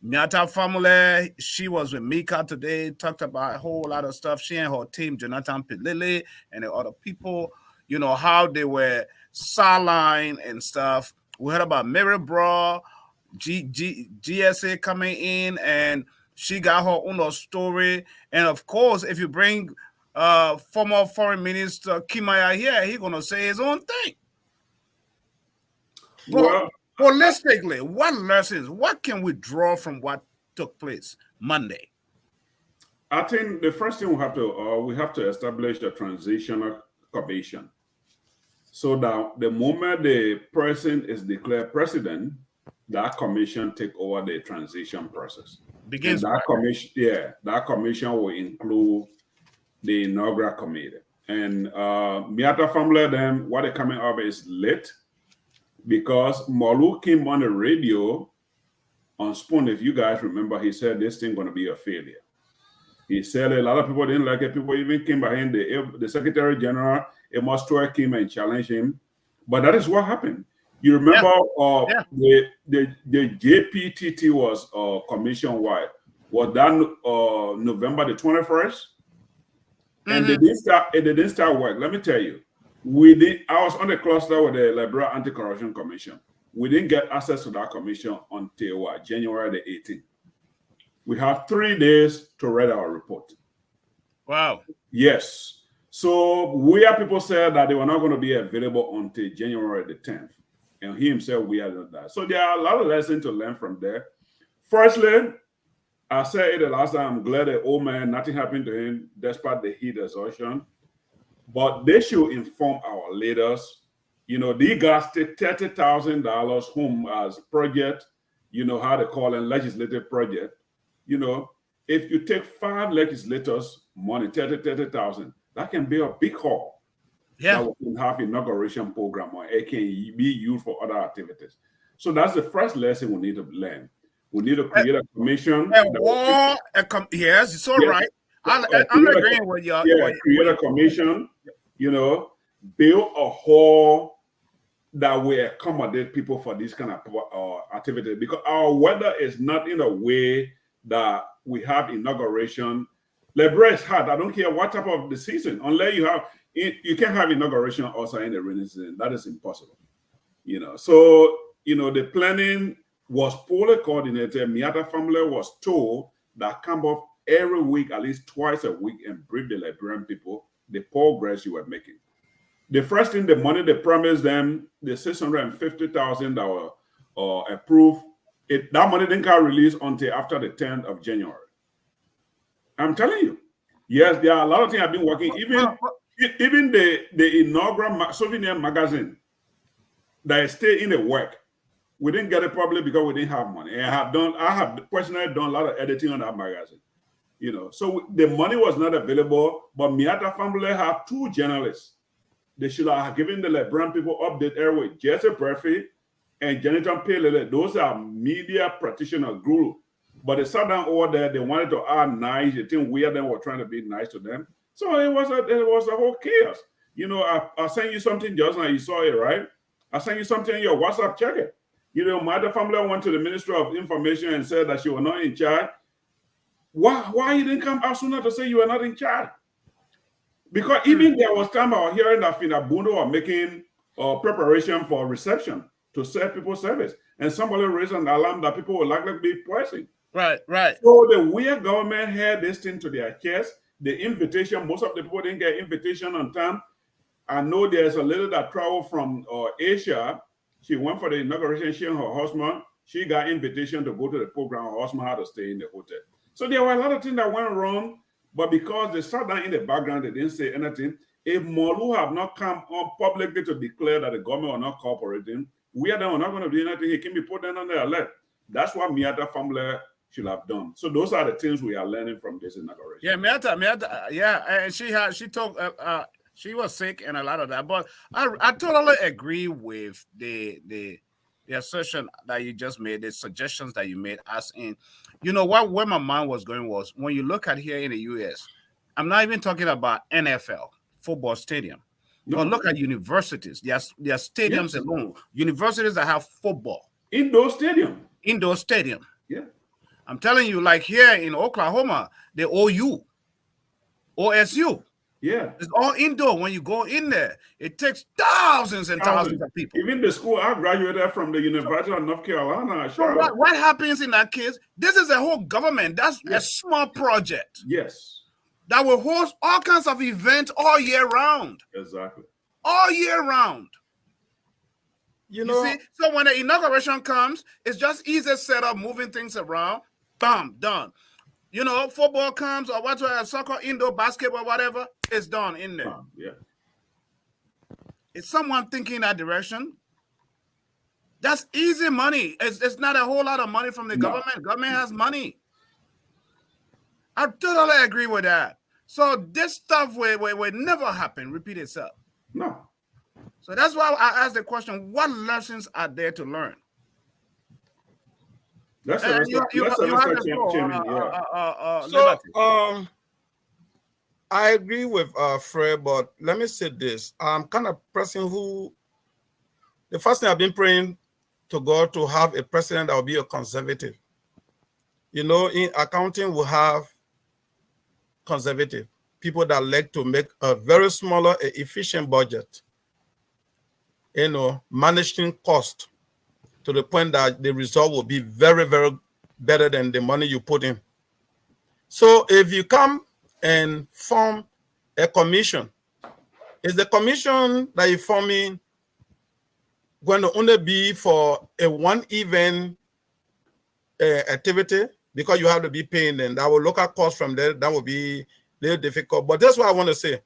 Miata family. She was with Mika today, talked about a whole lot of stuff. She and her team, Jonathan Pilele and the other people, you know, how they were sidelined and stuff. We heard about Mary Bra, GSA coming in, and she got her own story. And of course, if you bring former Foreign Minister Kimaya here, he's going to say his own thing. But holistically, what lessons, what can we draw from what took place Monday? I think the first thing we have to establish a transitional commission, so that the moment the person is declared president, that commission take over the transition process. Begins and that commission, that commission will include the inaugural committee. And Miata family, then what they're coming up is late, because Molu came on the radio on Spoon. If you guys remember, he said this thing going to be a failure. He said a lot of people didn't like it. People even came behind the Secretary General, Amos Stewart, came and challenged him. But that is what happened. You remember the JPTT was commission-wide. Was that November the 21st? And they didn't start work. Let me tell you. I was on the cluster with the Liberia Anti-Corruption Commission. We didn't get access to that commission until January the 18th. We have 3 days to read our report. Wow. Yes. So people said that they were not going to be available until January the 10th. And he himself, we had done that. So there are a lot of lessons to learn from there. Firstly, I said it the last time, I'm glad the old man, nothing happened to him despite the heat exhaustion. But they should inform our leaders. You know, they got $30,000 home as project, you know, how they call it, legislative project. You know, if you take 5 legislators money, 30,000, that can be a big haul. Yeah. That we can have inauguration program, or it can be used for other activities. So that's the first lesson we need to learn. We need to create a commission. Yes, it's all right. I'm agreeing with you. Create a commission, you know, build a hall that will accommodate people for this kind of activity, because our weather is not in a way that we have inauguration. Liberia is hard. I don't care what type of the season, unless you can't have inauguration also in the rainy season. That is impossible. You know, so you know the planning was poorly coordinated. Miata family was told that come up every week, at least twice a week, and brief the Liberian people the progress you were making. The first thing, the money they promised them, the $650,000 that were approved, that money didn't get released until after the 10th of January. I'm telling you. Yes, there are a lot of things I've been working. Even the inaugural souvenir magazine that stayed in the work, we didn't get it probably because we didn't have money. I have personally done a lot of editing on that magazine. You know, so the money was not available, but Miata family have 2 journalists. They should have given the Liberian people update airway. Jesse Brefi and Jonathan Pelele, those are media practitioner guru. But they sat down over there, they wanted to add nice, they think we were trying to be nice to them. So it was a whole chaos. You know, I sent you something just now, you saw it, right? I sent you something in your WhatsApp, check it. You know, Miata family went to the Ministry of Information and said that she was not in charge. Why you didn't come out sooner to say you were not in charge? Because even there was time I was hearing that Finabundo were making preparation for reception to serve people service. And somebody raised an alarm that people would likely be poisoned. Right. So the weird government had this thing to their chest. The invitation, most of the people didn't get invitation on time. I know there's a lady that traveled from Asia. She went for the inauguration, she and her husband. She got invitation to go to the program. Her husband had to stay in the hotel. So there were a lot of things that went wrong, but because they sat down in the background, they didn't say anything. If Molu have not come on publicly to declare that the government are not cooperating, we are not going to do anything. He can be put on the alert. That's what Miata family should have done. So those are the things we are learning from this inauguration. Yeah, Miata, yeah, and she told she was sick and a lot of that. But I totally agree with the assertion that you just made, the suggestions that you made. As in, where my mind was going was when you look at here in the US, I'm not even talking about NFL football stadium. No. But look at universities. Their stadiums alone. Universities that have football. Indoor stadium. Yeah. I'm telling you, like here in Oklahoma, the OSU. Yeah. It's all indoor. When you go in there, it takes thousands and thousands of people. Even the school I graduated from, the University of North Carolina. So what happens in that case? This is a whole government. That's a small project. Yes. That will host all kinds of events all year round. Exactly. All year round. You see, so when the inauguration comes, it's just easy setup, moving things around. Bam, done. Football comes or whatever, soccer, indoor, basketball, whatever, it's done in there. Yeah. Is someone thinking that direction? That's easy money. It's not a whole lot of money from the government. Government has money. I totally agree with that. So this stuff will never happen, repeat itself. No. So that's why I asked the question, what lessons are there to learn? That's I agree with Fred, but let me say this. I'm kind of person who, the first thing I've been praying to God to have a president that will be a conservative. In accounting, we have conservative people that like to make a very smaller, efficient budget. Managing cost to the point that the result will be very, very better than the money you put in. So if you come and form a commission, is the commission that you're forming going to only be for a one event activity? Because you have to be paying them. That will look at cost from there. That will be a little difficult. But that's what I want to say.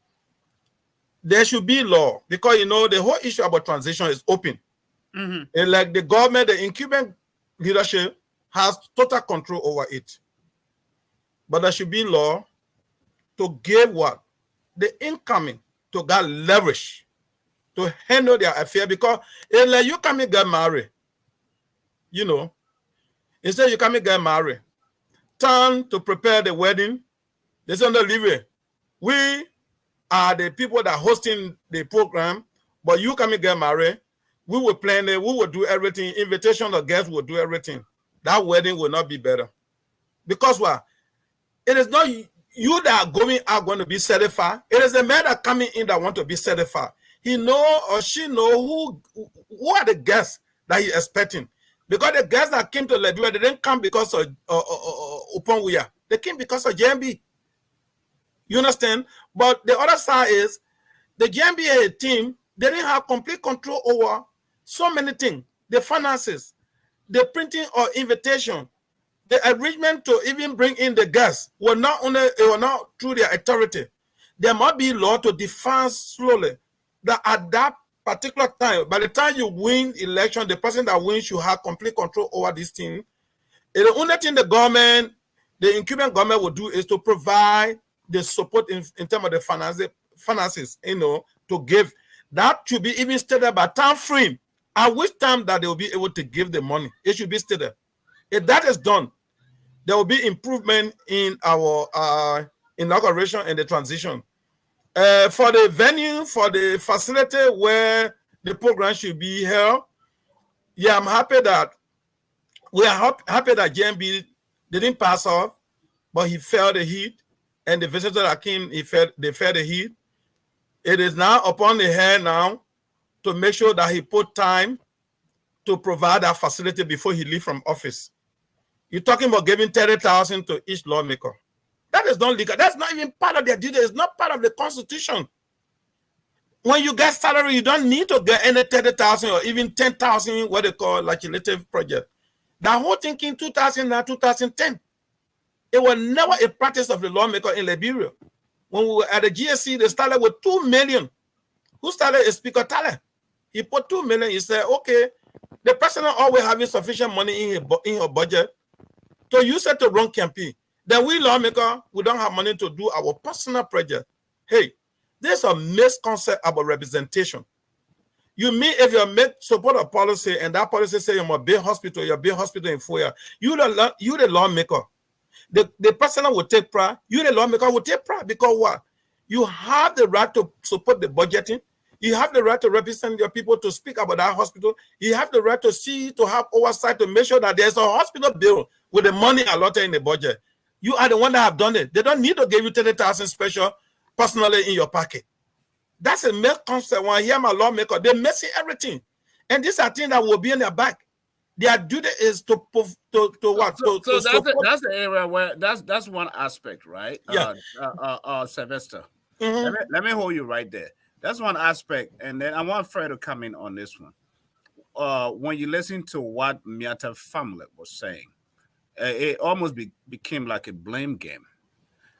There should be law because, the whole issue about transition is open. Mm-hmm. And like the government, the incumbent leadership has total control over it. But there should be law to give the incoming to get leverage to handle their affair because like you come and get married, instead you come and get married, time to prepare the wedding, they say, no, Liberia, we are the people that are hosting the program, but you come and get married, we will plan it, we will do everything, invitation of guests will do everything. That wedding will not be better. Because what? It is not you that are going to be certified. It is the man that coming in that want to be certified. He know or she know who are the guests that he's expecting. Because the guests that came to Liberia, they didn't come because of Uponguya. They came because of JMB. You understand? But the other side is the JMB team, they didn't have complete control over so many things. The finances, the printing or invitation, the arrangement to even bring in the guests were not through their authority. There must be law to define slowly that at that particular time, by the time you win election, the person that wins should have complete control over this thing. And the only thing the incumbent government will do is to provide the support in terms of the finances, to give. That should be even stated by time frame, at which time that they will be able to give the money. It should be stated. If that is done, there will be improvement in our inauguration and the transition. For the venue, for the facility where the program should be held, yeah, I'm happy that we are happy that JMB didn't pass off, but he felt the heat, and the visitor that came, they felt the heat. It is now upon the head now to make sure that he put time to provide that facility before he leave from office. You're talking about giving 30,000 to each lawmaker. That is not legal. That's not even part of their duty. It's not part of the Constitution. When you get salary, you don't need to get any 30,000 or even 10,000, what they call legislative project. That whole thing in 2009, 2010. It was never a practice of the lawmaker in Liberia. When we were at the GSC, they started with 2 million. Who started is Speaker Tale. He put 2 million. He said, okay, the president always having sufficient money in her budget to use it to run campaign. Then we lawmaker, we don't have money to do our personal project. Hey, there's a misconception about representation. You mean if you support a policy and that policy say you're a big hospital, you're a big hospital in Foya, you the lawmaker. The president will take pride. You the lawmaker will take pride because what? You have the right to support the budgeting. You have the right to represent your people to speak about that hospital. You have the right to see, to have oversight to make sure that there's a hospital bill with the money allotted in the budget. You are the one that have done it. They don't need to give you 30,000 special personally in your pocket. That's a misconception. When I hear my lawmaker, they're messing everything. And these are things that will be in their back. Their duty is to what? So that's the area where that's one aspect, right? Yeah. Sylvester. Let me hold you right there. That's one aspect, and then I want Fred to come in on this one. When you listen to what Miata family was saying, it almost became like a blame game,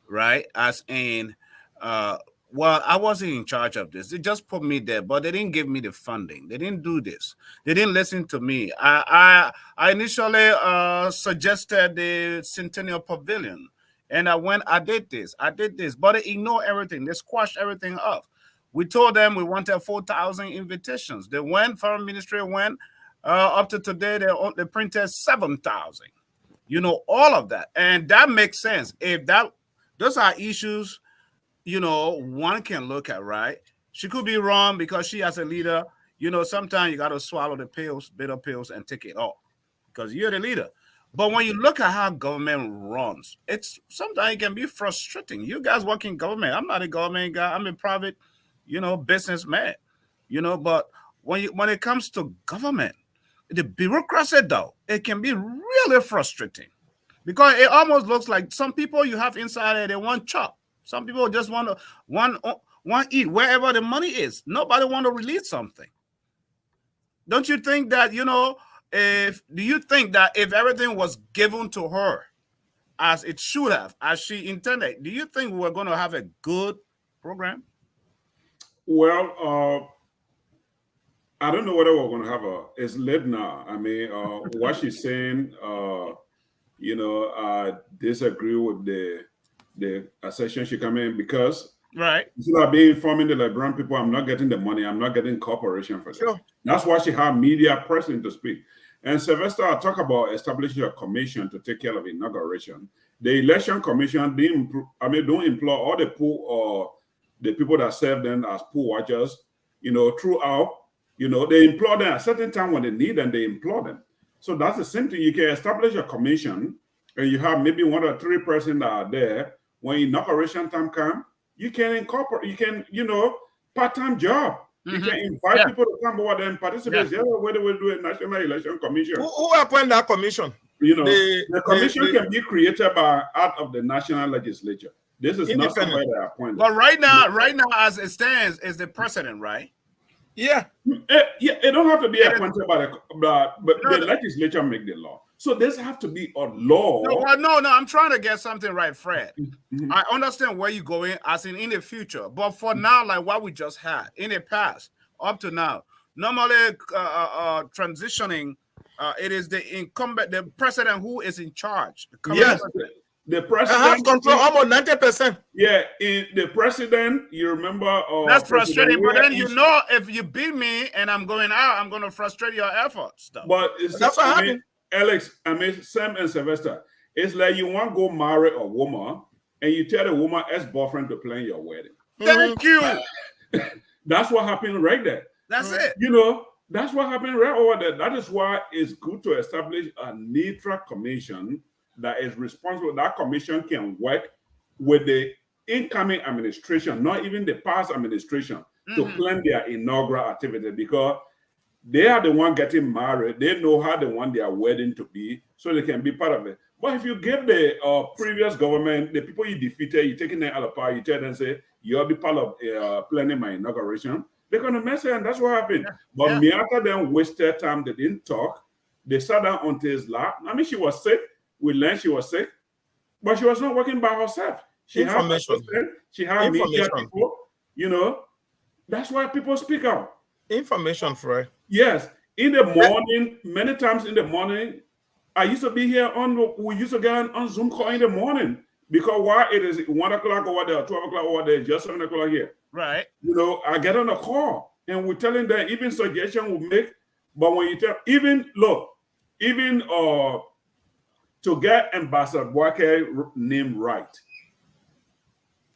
right? As in, well, I wasn't in charge of this. They just put me there, but they didn't give me the funding. They didn't do this. They didn't listen to me. I initially suggested the Centennial Pavilion, and I did this, but they ignored everything. They squashed everything up. We told them we wanted 4,000 invitations. The Foreign Ministry went up to today. They printed 7,000. You know, all of that, and that makes sense. If those are issues, you know, one can look at, right? She could be wrong because she, as a leader, you know, sometimes you got to swallow the pills, bitter pills, and take it all because you're the leader. But when you look at how government runs, sometimes it can be frustrating. You guys work in government. I'm not a government guy. I'm a private, you know, businessman, you know. But when it comes to government, the bureaucracy, though, it can be really frustrating because it almost looks like some people you have inside there, they want chop. Some people just want to eat wherever the money is. Nobody want to release something. Don't you think that, you know, do you think that if everything was given to her as it should have, as she intended, do you think we're going to have a good program? Well, I don't know whether we're going to have it's late now. I mean, what she's saying, you know, I disagree with the assertion she come in because instead of being informing the Liberian people, I'm not getting the money, I'm not getting cooperation for that. That's why she had media pressing to speak. And Sylvester, I talk about establishing a commission to take care of inauguration. The election commission don't employ all the pool or the people that serve them as pool watchers, you know, throughout. You know, they employ them at a certain time when they need them, they employ them. So that's the same thing. You can establish a commission and you have maybe 1 or 3 persons that are there. When inauguration time comes, you can incorporate, you can, you know, part-time job. You can invite people to come over there and participate. The other way they will do a National Election Commission. Who appoint that commission? You know, the commission can be created out of the national legislature. This is not somebody that appointed. But right now, as it stands, is the president, right? Yeah. It don't have to be appointed by the legislature make the law. So this have to be a law. No, I'm trying to get something right, Fred. I understand where you're going, as in the future. But for now, like what we just had in the past, up to now, normally transitioning, it is the incumbent, the president who is in charge. Yes. The president have control almost 90%. Yeah, the president, you remember. That's frustrating, but then you know, if you beat me and I'm going out, I'm going to frustrate your efforts. But that's what happened. Alex, Sam and Sylvester, it's like you want to go marry a woman and you tell the woman ex-boyfriend to plan your wedding. Thank you. That's what happened right there. That's it. You know, that's what happened right over there. That is why it's good to establish a neutral commission that is responsible. That commission can work with the incoming administration, not even the past administration, to plan their inaugural activity, because they are the one getting married. They know how they want their wedding to be, so they can be part of it. But if you give the previous government, the people you defeated, you taking them out of power, you tell them, say, you'll be part of planning my inauguration, they're going to mess it, and that's what happened. But Miata then wasted time. They didn't talk. They sat down onto his lap. I mean, she was sick. We learned she was sick, but she was not working by herself. She had assistant, she had media people, you know. That's why people speak out. Information, Fred. Yes. In the morning, many times in the morning, I used to be here we used to get on Zoom call in the morning, because why it is 1 o'clock over there, 12 o'clock over there, just 7 o'clock here. Right. You know, I get on a call and we're telling them even suggestion we make, but when you tell, even to get Ambassador Boake name right,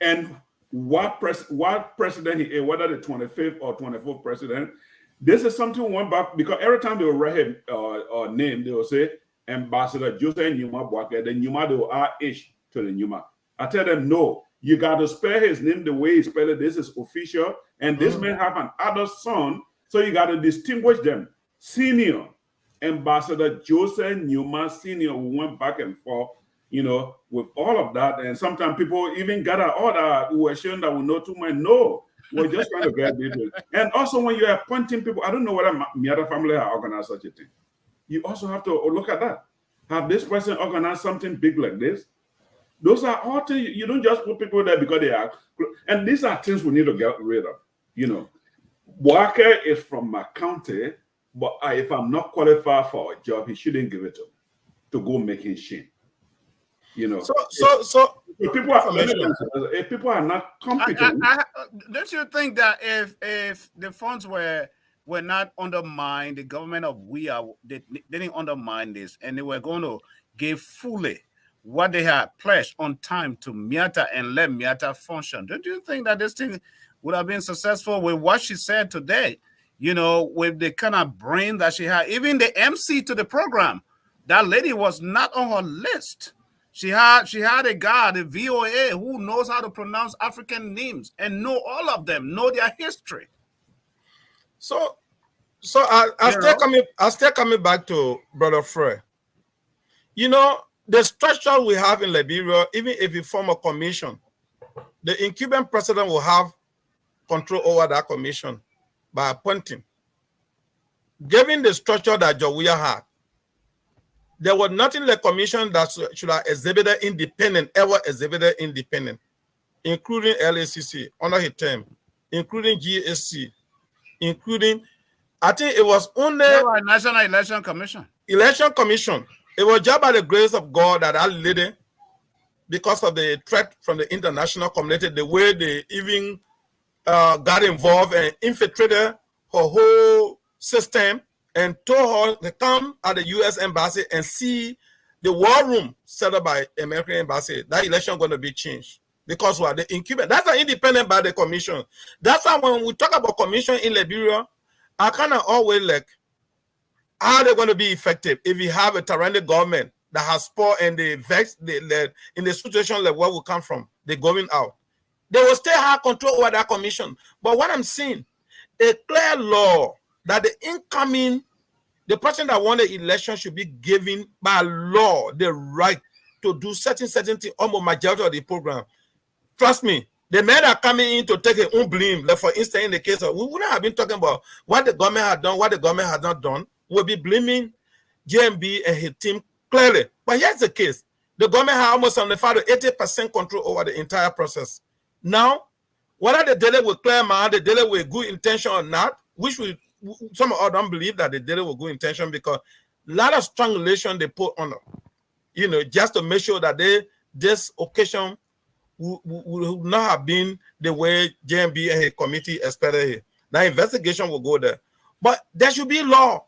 and what president he is, whether the 25th or 24th president, this is something we went back, because every time they will write him name, they will say Ambassador Joseph Numa Boake, then Numa, they will add H to the Numa. I tell them, no, you got to spell his name the way he spelled it. This is official, and this man have an adult son, so you got to distinguish them. Senior, Ambassador Joseph Numa Senior, we went back and forth, you know, with all of that. And sometimes people even gather order who were showing that we know too much. No, we're just trying to get people. And also when you're appointing people, I don't know whether Miata family have organized such a thing. You also have to look at that. Have this person organized something big like this? Those are all things. You don't just put people there because they are. And these are things we need to get rid of. You know, Boake is from my county, but if I'm not qualified for a job, he shouldn't give it to go making shame. You know. So if people are not competent. Don't you think that if the funds were not undermined, the government of they didn't undermine this, and they were going to give fully what they had pledged on time to Miata and let Miata function, don't you think that this thing would have been successful with what she said today? You know, with the kind of brain that she had, even the MC to the program, that lady was not on her list. She had a guy, the VOA, who knows how to pronounce African names and know all of them, know their history. So I still coming back to Brother Frey. You know, the structure we have in Liberia, even if you form a commission, the incumbent president will have control over that commission by appointing. Given the structure that Jawia had, there was nothing like commission that should have exhibited independent, including LACC under his term, including GSC, including, I think it was only National Election Commission. It was just by the grace of God that lady, because of the threat from the international community, the way they even got involved and infiltrated her whole system and told her to come at the U.S. Embassy and see the war room set up by the American Embassy. That election going to be changed because what the incumbent, that's an independent by the commission. That's why when we talk about commission in Liberia, I kind of always like, how they're going to be effective if you have a tyrannical government that has sport and they vex in the situation like where we come from, they're going out. They will still have control over that commission. But what I'm seeing, a clear law that the person that won the election should be given by law the right to do certain things almost majority of the program. Trust me, the men are coming in to take their own blame. Like for instance, in the case of, we wouldn't have been talking about what the government had done, what the government had not done. We'll be blaming JMB and his team clearly. But here's the case. The government had almost 75 to 80% control over the entire process. Now, whether they did it with clear mind, they did it with good intention or not, which some of us don't believe that they did it with good intention, because a lot of strangulation they put on them, you know, just to make sure that this occasion would not have been the way JMB and his committee expected it. That investigation will go there. But there should be law.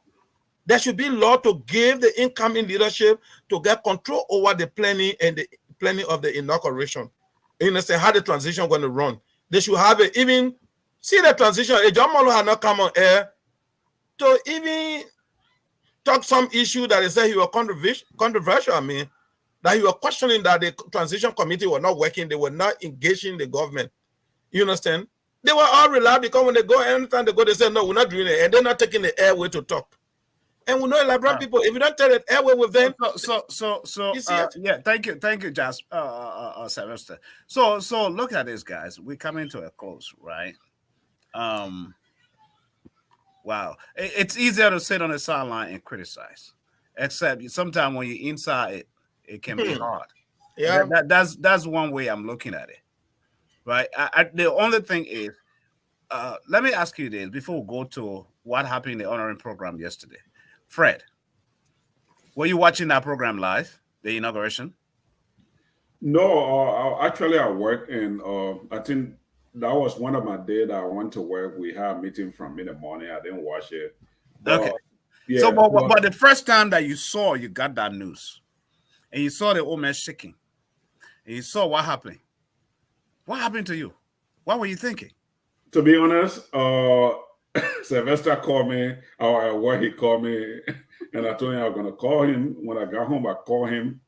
There should be law to give the incoming leadership to get control over the planning and the planning of the inauguration. You understand how the transition going to run? They should have it. Even see the transition. John Molo had not come on air to even talk some issue that they say he was controversial. I mean, that you were questioning that the transition committee were not working, they were not engaging the government. You understand? They were all reliable because when they go, anytime they go, they say, no, we're not doing it. And they're not taking the airway to talk. And we know Liberian people, if you don't take the airway with them. Yeah, thank you, Jas, Sylvester. So look at this, guys. We're coming to a close, right? Wow. It's easier to sit on the sideline and criticize. Except sometimes when you're inside it can be hard. Yeah. That's one way I'm looking at it. Right. The only thing is, let me ask you this before we go to what happened in the honoring program yesterday. Fred, were you watching that program live, the inauguration? No, actually I work, and I think that was one of my days that I went to work. We had a meeting from in the morning. I didn't watch it. But, okay. Yeah. So, but the first time that you got that news, and you saw the old man shaking, and you saw what happened. What happened to you? What were you thinking? To be honest, Sylvester called me, or he called me, and I told him I was going to call him. When I got home, I called him,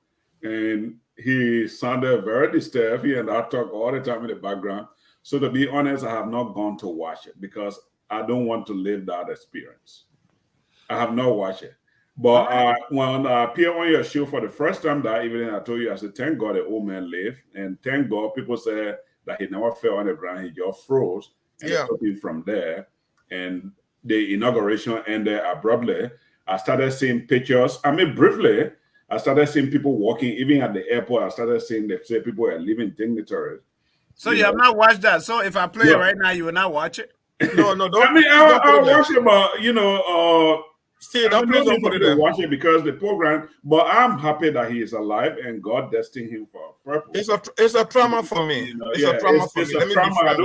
and he sounded very disturbed. He and I talk all the time in the background. So to be honest, I have not gone to watch it because I don't want to live that experience. I have not watched it. But when I appeared on your show for the first time that evening, I told you, I said, thank God the old man lived. And thank God people said that he never fell on the ground. He just froze. And they took him from there. And the inauguration ended abruptly. I started seeing pictures. I mean, briefly, I started seeing people walking, even at the airport. I started seeing people are leaving dignitaries. So you have not watched that. So if I play it right now, you will not watch it? No, don't. I mean, I'll watch it, but still don't put it there. Watch it because the program. But I'm happy that he is alive and God destined him for a purpose. It's a trauma for me. It's a trauma for me. It's a trauma.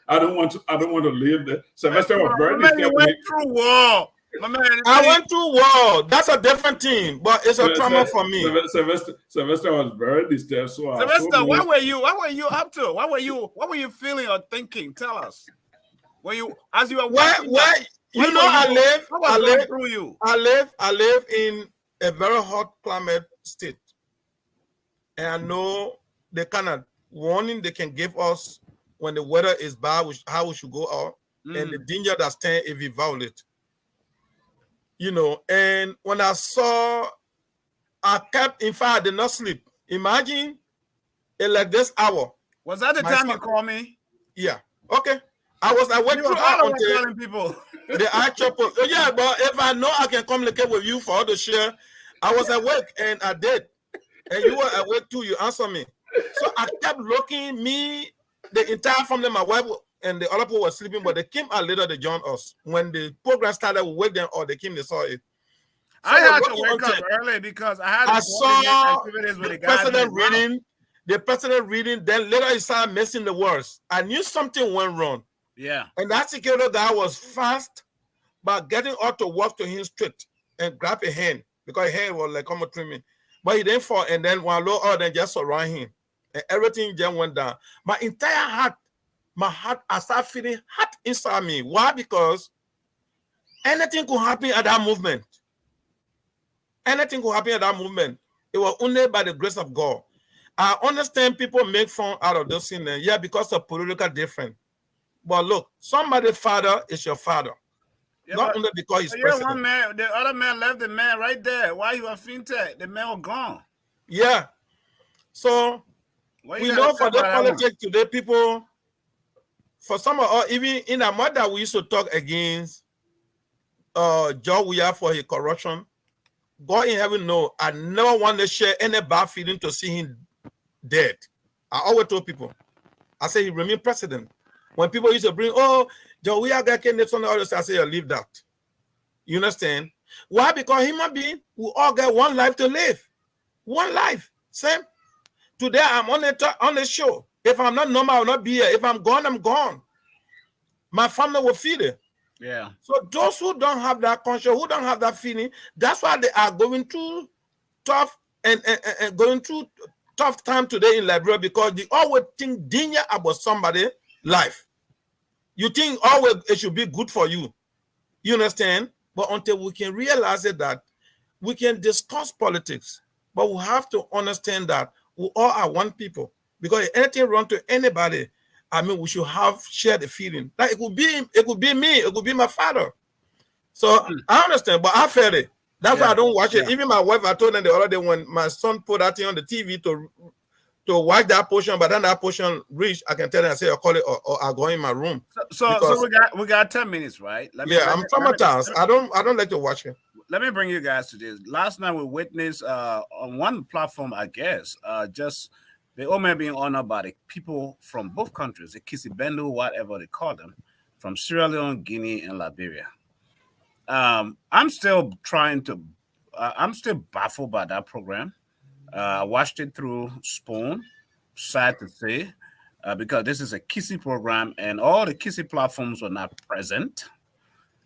I don't want to live there. Sylvester was very disturbed. Went through war. I went through war. That's a different thing, but it's a trauma for me. Sylvester was very disturbed. So Sylvester, what were you up to? What were you feeling or thinking? Tell us. Were you as you were watching? I live in a very hot climate state, and I know the kind of warning they can give us when the weather is bad, how we should go out, and the danger that stands if we violate. And when I saw, in fact, I did not sleep. Imagine it like this hour. Was that the time you called me? Yeah. Okay. I was awake throughout until people. The actual. Yeah, but if I know I can communicate with you for all the share, I was awake and I did. And you were awake too. You answered me. So I kept looking. The entire family, my wife and the other people were sleeping, but they came out later. They joined us when the program started. We wake them, or they came. They saw it. So I had to wake up early because I saw activities with the president reading. Then later he started missing the words. I knew something went wrong. Yeah. And that security guy was fast, but getting out to walk to him straight and grab a hand because his hand was like almost trimming. But he didn't fall. And then one low then just surround him. And everything just went down. My entire heart, I started feeling hot inside me. Why? Because anything could happen at that movement. Anything could happen at that movement. It was only by the grace of God. I understand people make fun out of those things. Yeah, because of political difference. But look, somebody's father is your father. Yeah, not only because he's president. One man, the other man left the man right there. While you were fintech, the man was gone. Yeah. So we know for the politics today, people, for some of us, even in our mother, we used to talk against Joe Weah for his corruption. God in heaven know, I never want to share any bad feeling to see him dead. I always told people, I say he remain president. When people used to bring, Joe Weah got candidates on the other side, I say, leave that. You understand? Why? Because human being, we all got one life to live. One life. Same. Today, I'm on the show. If I'm not normal, I will not be here. If I'm gone, I'm gone. My family will feed it. Yeah. So those who don't have that conscience, who don't have that feeling, that's why they are going through tough and going through tough time today in Liberia, because they always think danger about somebody's life. You think always it should be good for you. You understand? But until we can realize that we can discuss politics, but we have to understand that we all are one people. Because if anything wrong to anybody, I mean, we should have shared the feeling. Like it could be me, it could be my father. So I understand, but I felt it. That's why I don't watch it. Even my wife, I told her the other day when my son put that thing on the TV to watch that portion, but then that portion reached, I can tell her, I say, I'll call it, or I'll go in my room. So we got 10 minutes, right? I'm traumatized. I don't like to watch it. Let me bring you guys to this. Last night we witnessed on one platform, I guess, just the old man being honored by the people from both countries, the Kisibendu, whatever they call them, from Sierra Leone, Guinea, and Liberia. I'm still I'm still baffled by that program. I watched it through Spoon, sad to say, because this is a Kisi program and all the Kisi platforms were not present,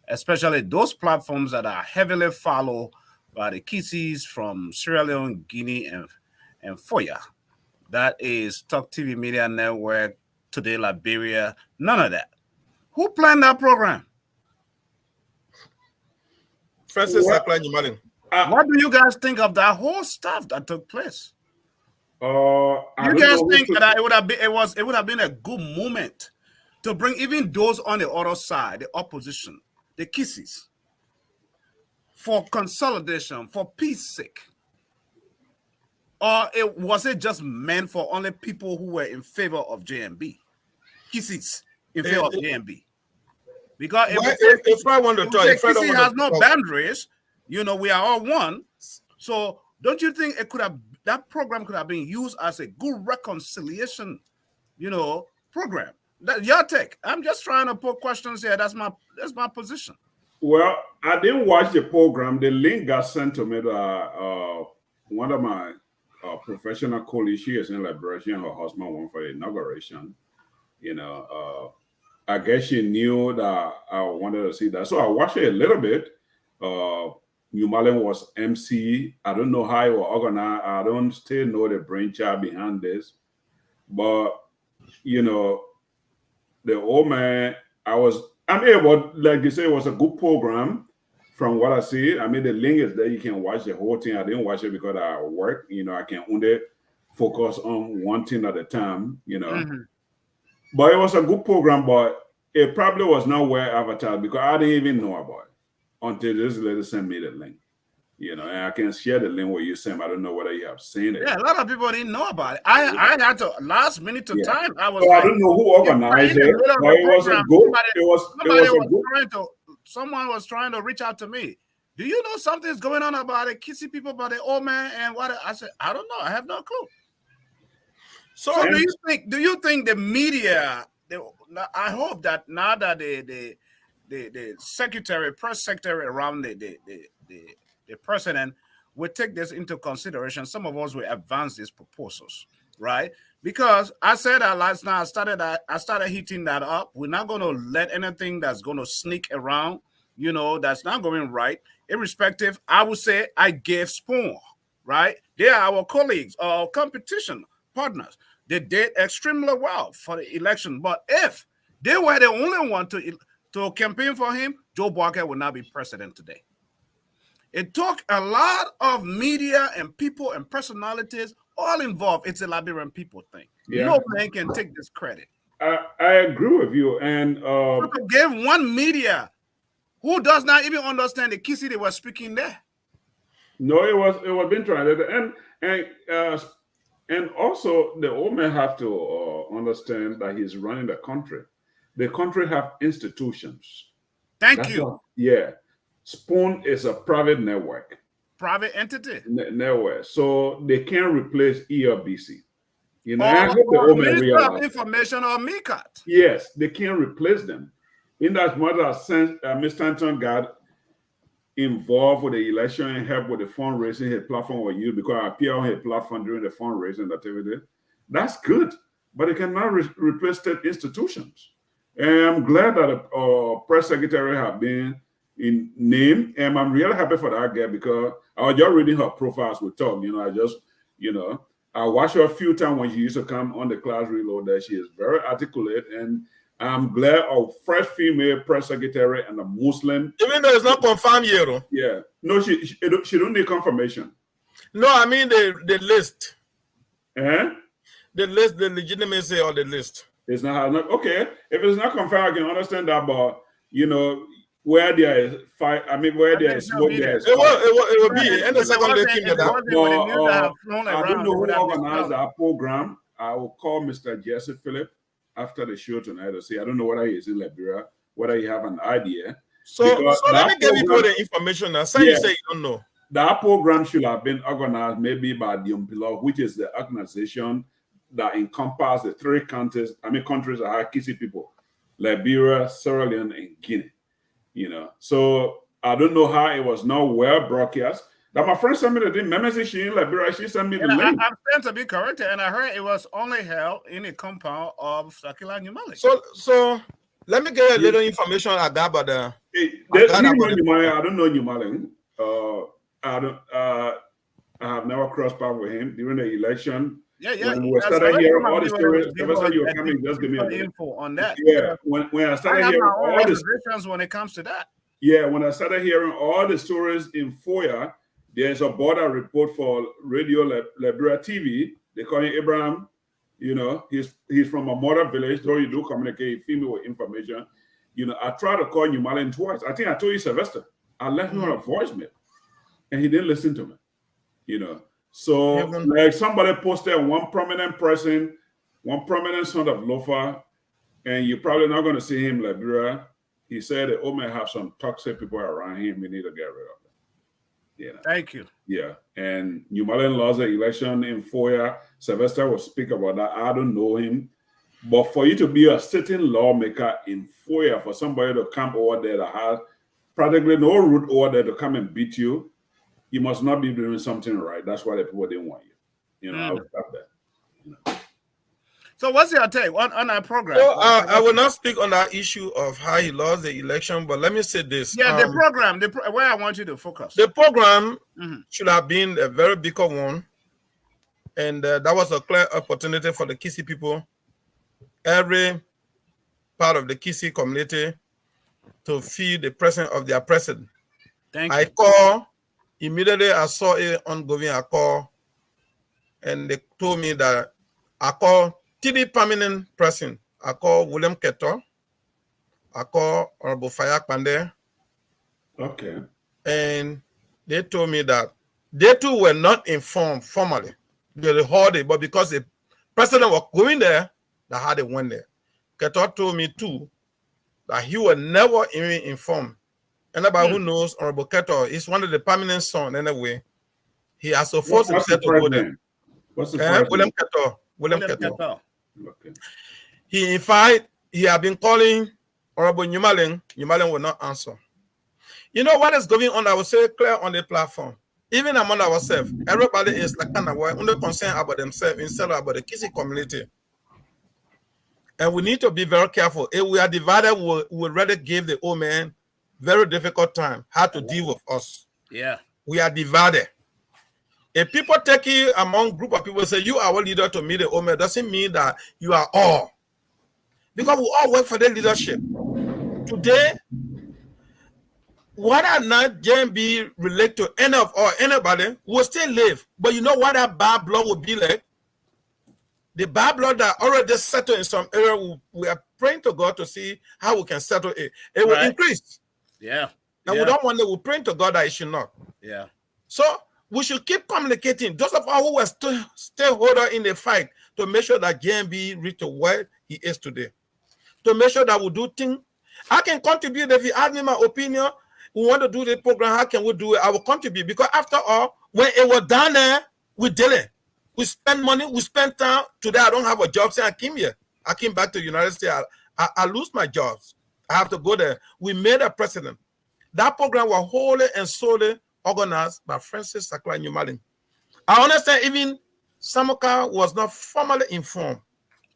especially those platforms that are heavily followed by the Kisis from Sierra Leone, Guinea, and Foya. That is Talk TV Media Network, Today Liberia, none of that. Who planned that program? Francis, what do you guys think of that whole stuff that took place? You guys think that it would have been a good moment to bring even those on the other side, the opposition, the Kisis, for consolidation, for peace sake? Or was it just meant for only people who were in favor of JMB? Kisis in favor of JMB? Because if I want to talk, if Kisi has no boundaries, you know, we are all one. So don't you think that program could have been used as a good reconciliation, you know, program? That's your take. I'm just trying to put questions here. That's my position. Well, I didn't watch the program. The link got sent to me. One of my professional colleagues, she is in Liberia, and her husband went for the inauguration. You know, I guess she knew that I wanted to see that. So I watched it a little bit. New Malin was MC. I don't know how it was organized. I don't still know the brainchild behind this. But, you know, the old man, but like you say, it was a good program from what I see. I mean, the link is there. You can watch the whole thing. I didn't watch it because I work. You know, I can only focus on one thing at a time, you know. Mm-hmm. But it was a good program, but it probably was not well advertised because I didn't even know about it until this lady sent me the link. You know, and I can share the link with you, Sam. I don't know whether you have seen it. Yeah, a lot of people didn't know about it. I had to last minute to time. I was. So I don't know who organized it, but it was a good. Someone was trying to reach out to me. Do you know something's going on about the Kisi people, about the old man, and what? I said, I don't know. I have no clue. So do you think the media? I hope that now that the press secretary around the president will take this into consideration. Some of us will advance these proposals, right? Because I said that last night. I started hitting that up. We're not going to let anything that's going to sneak around, you know, that's not going right. Irrespective, I would say I gave Spoon, right? They are our colleagues, our competition partners. They did extremely well for the election. But if they were the only one to campaign for him, Joe Biden would not be president today. It took a lot of media and people and personalities all involved. It's a Liberian people thing. Yeah. No man can take this credit. I agree with you. And to give one media who does not even understand the Kisi they were speaking there. No, it was been tried. And also the old man have to understand that he's running the country. The country have institutions. Thank you. Yeah. Spoon is a private network. Private entity. Network. So they can't replace ERBC. You know, I hope the old man realize information or MICAT. Yes, they can't replace them. In as much as Mr. Anton got involved with the election and helped with the fundraising, his platform was used because I appear on his platform during the fundraising activity. That's good, but it cannot replace state institutions. And I'm glad that the press secretary have been in name, and I'm really happy for that girl because I was just reading her profiles we talk. You know, I watched her a few times when she used to come on the class reload. That she is very articulate, and I'm glad a fresh female press secretary and a Muslim. Even though it's not confirmed yet, though. Yeah, no, she don't need confirmation. No, I mean the list. Eh? The list, the legitimacy of the list. It's not okay. If it's not confirmed, I can understand that, but you know, where there is fire, I mean, where there is smoke, there is fire. It will be. And the second they came I don't know who organized that program. I will call Mr. Jesse Phillip after the show tonight to see. I don't know whether he is in Liberia, whether he have an idea. So let me give you the information now. Say you say you don't know. That program should have been organized maybe by the UMPILO, which is the organization that encompasses the three countries that have Kisi people: Liberia, Sierra Leone, and Guinea. You know, so I don't know how it was not well broadcast. That my friend sent me the thing. Remember, she in Liberia, she sent me the link. I'm trying to be corrected, and I heard it was only held in a compound of Sakila Numali. So let me get a little information I got about the. I don't know Numali. I have never crossed paths with him during the election. When we started hearing all the stories, you were coming, just give me a info on that. Yeah, when I started hearing all the reservations when it comes to that. Yeah, when I started hearing all the stories in FOIA, there's a border report for Radio Liberia TV. They call him Abraham. You know, he's from a mother village, though you do communicate, feed me with information. You know, I tried to call Numalen twice. I think I told you, Sylvester. I left him on a voicemail, and he didn't listen to me. You know, so like somebody posted one prominent person, one prominent son of Lofa, and you're probably not going to see him in Liberia. He said that may have some toxic people around him. We need to get rid of them. You know? Thank you. Yeah, and Numalen lost the election in FOIA. Sylvester will speak about that. I don't know him, but for you to be a sitting lawmaker in FOIA, for somebody to come over there that has practically no root over there to come and beat you, you must not be doing something right. That's why the people didn't want you. You know, I would stop that. You know? So what's your take on our program? So I will not speak on that issue of how he lost the election, but let me say this. Yeah, the program, where I want you to focus. The program should have been a very bigger one. And that was a clear opportunity for the Kisi people, every part of the Kisi community, to feel the presence of their president. Thank you. I call, immediately I saw it ongoing, I call, and they told me that I call three permanent person. I call William Keto, I call Honorable Fayak Pande. Okay. And they told me that they too were not informed formally. They heard it, but because the president was going there, that's how they went there. Keto told me too that he was never even informed. Anybody who knows Honorable Keto is one of the permanent sons anyway. He has to force himself to go there. What's the first William Keto. William Keto. Okay. He had been calling Honorable Numalen. Numalen will not answer. You know what is going on? I will say clear on the platform. Even among ourselves, everybody is like kind of under concern about themselves instead of about the Kisi community. And we need to be very careful. If we are divided, we would rather give the old man very difficult time how to deal with us. Yeah. We are divided. If people take you among group of people say you are our leader to meet the old man, doesn't mean that you are all. Because we all work for the leadership. Today, whether or not JMB relate to any of or anybody, will still live. But you know what that bad blood will be like? The bad blood that already settled in some area, we are praying to God to see how we can settle it. It will increase. Yeah. And we don't want to, we're praying to God that it should not. Yeah. So we should keep communicating. Those of us who were stakeholder in the fight to make sure that JMB reach to where he is today. To make sure that we do things. I can contribute. If you ask me my opinion, we want to do the program, how can we do it? I will contribute. Because after all, when it was down there, we did it. We spend money, we spend time. Today, I don't have a job since I came here. I came back to the United States. I lose my jobs. I have to go there. We made a precedent. That program was wholly and solely organized by Francis Sakla Numalen. I understand even Samuka was not formally informed.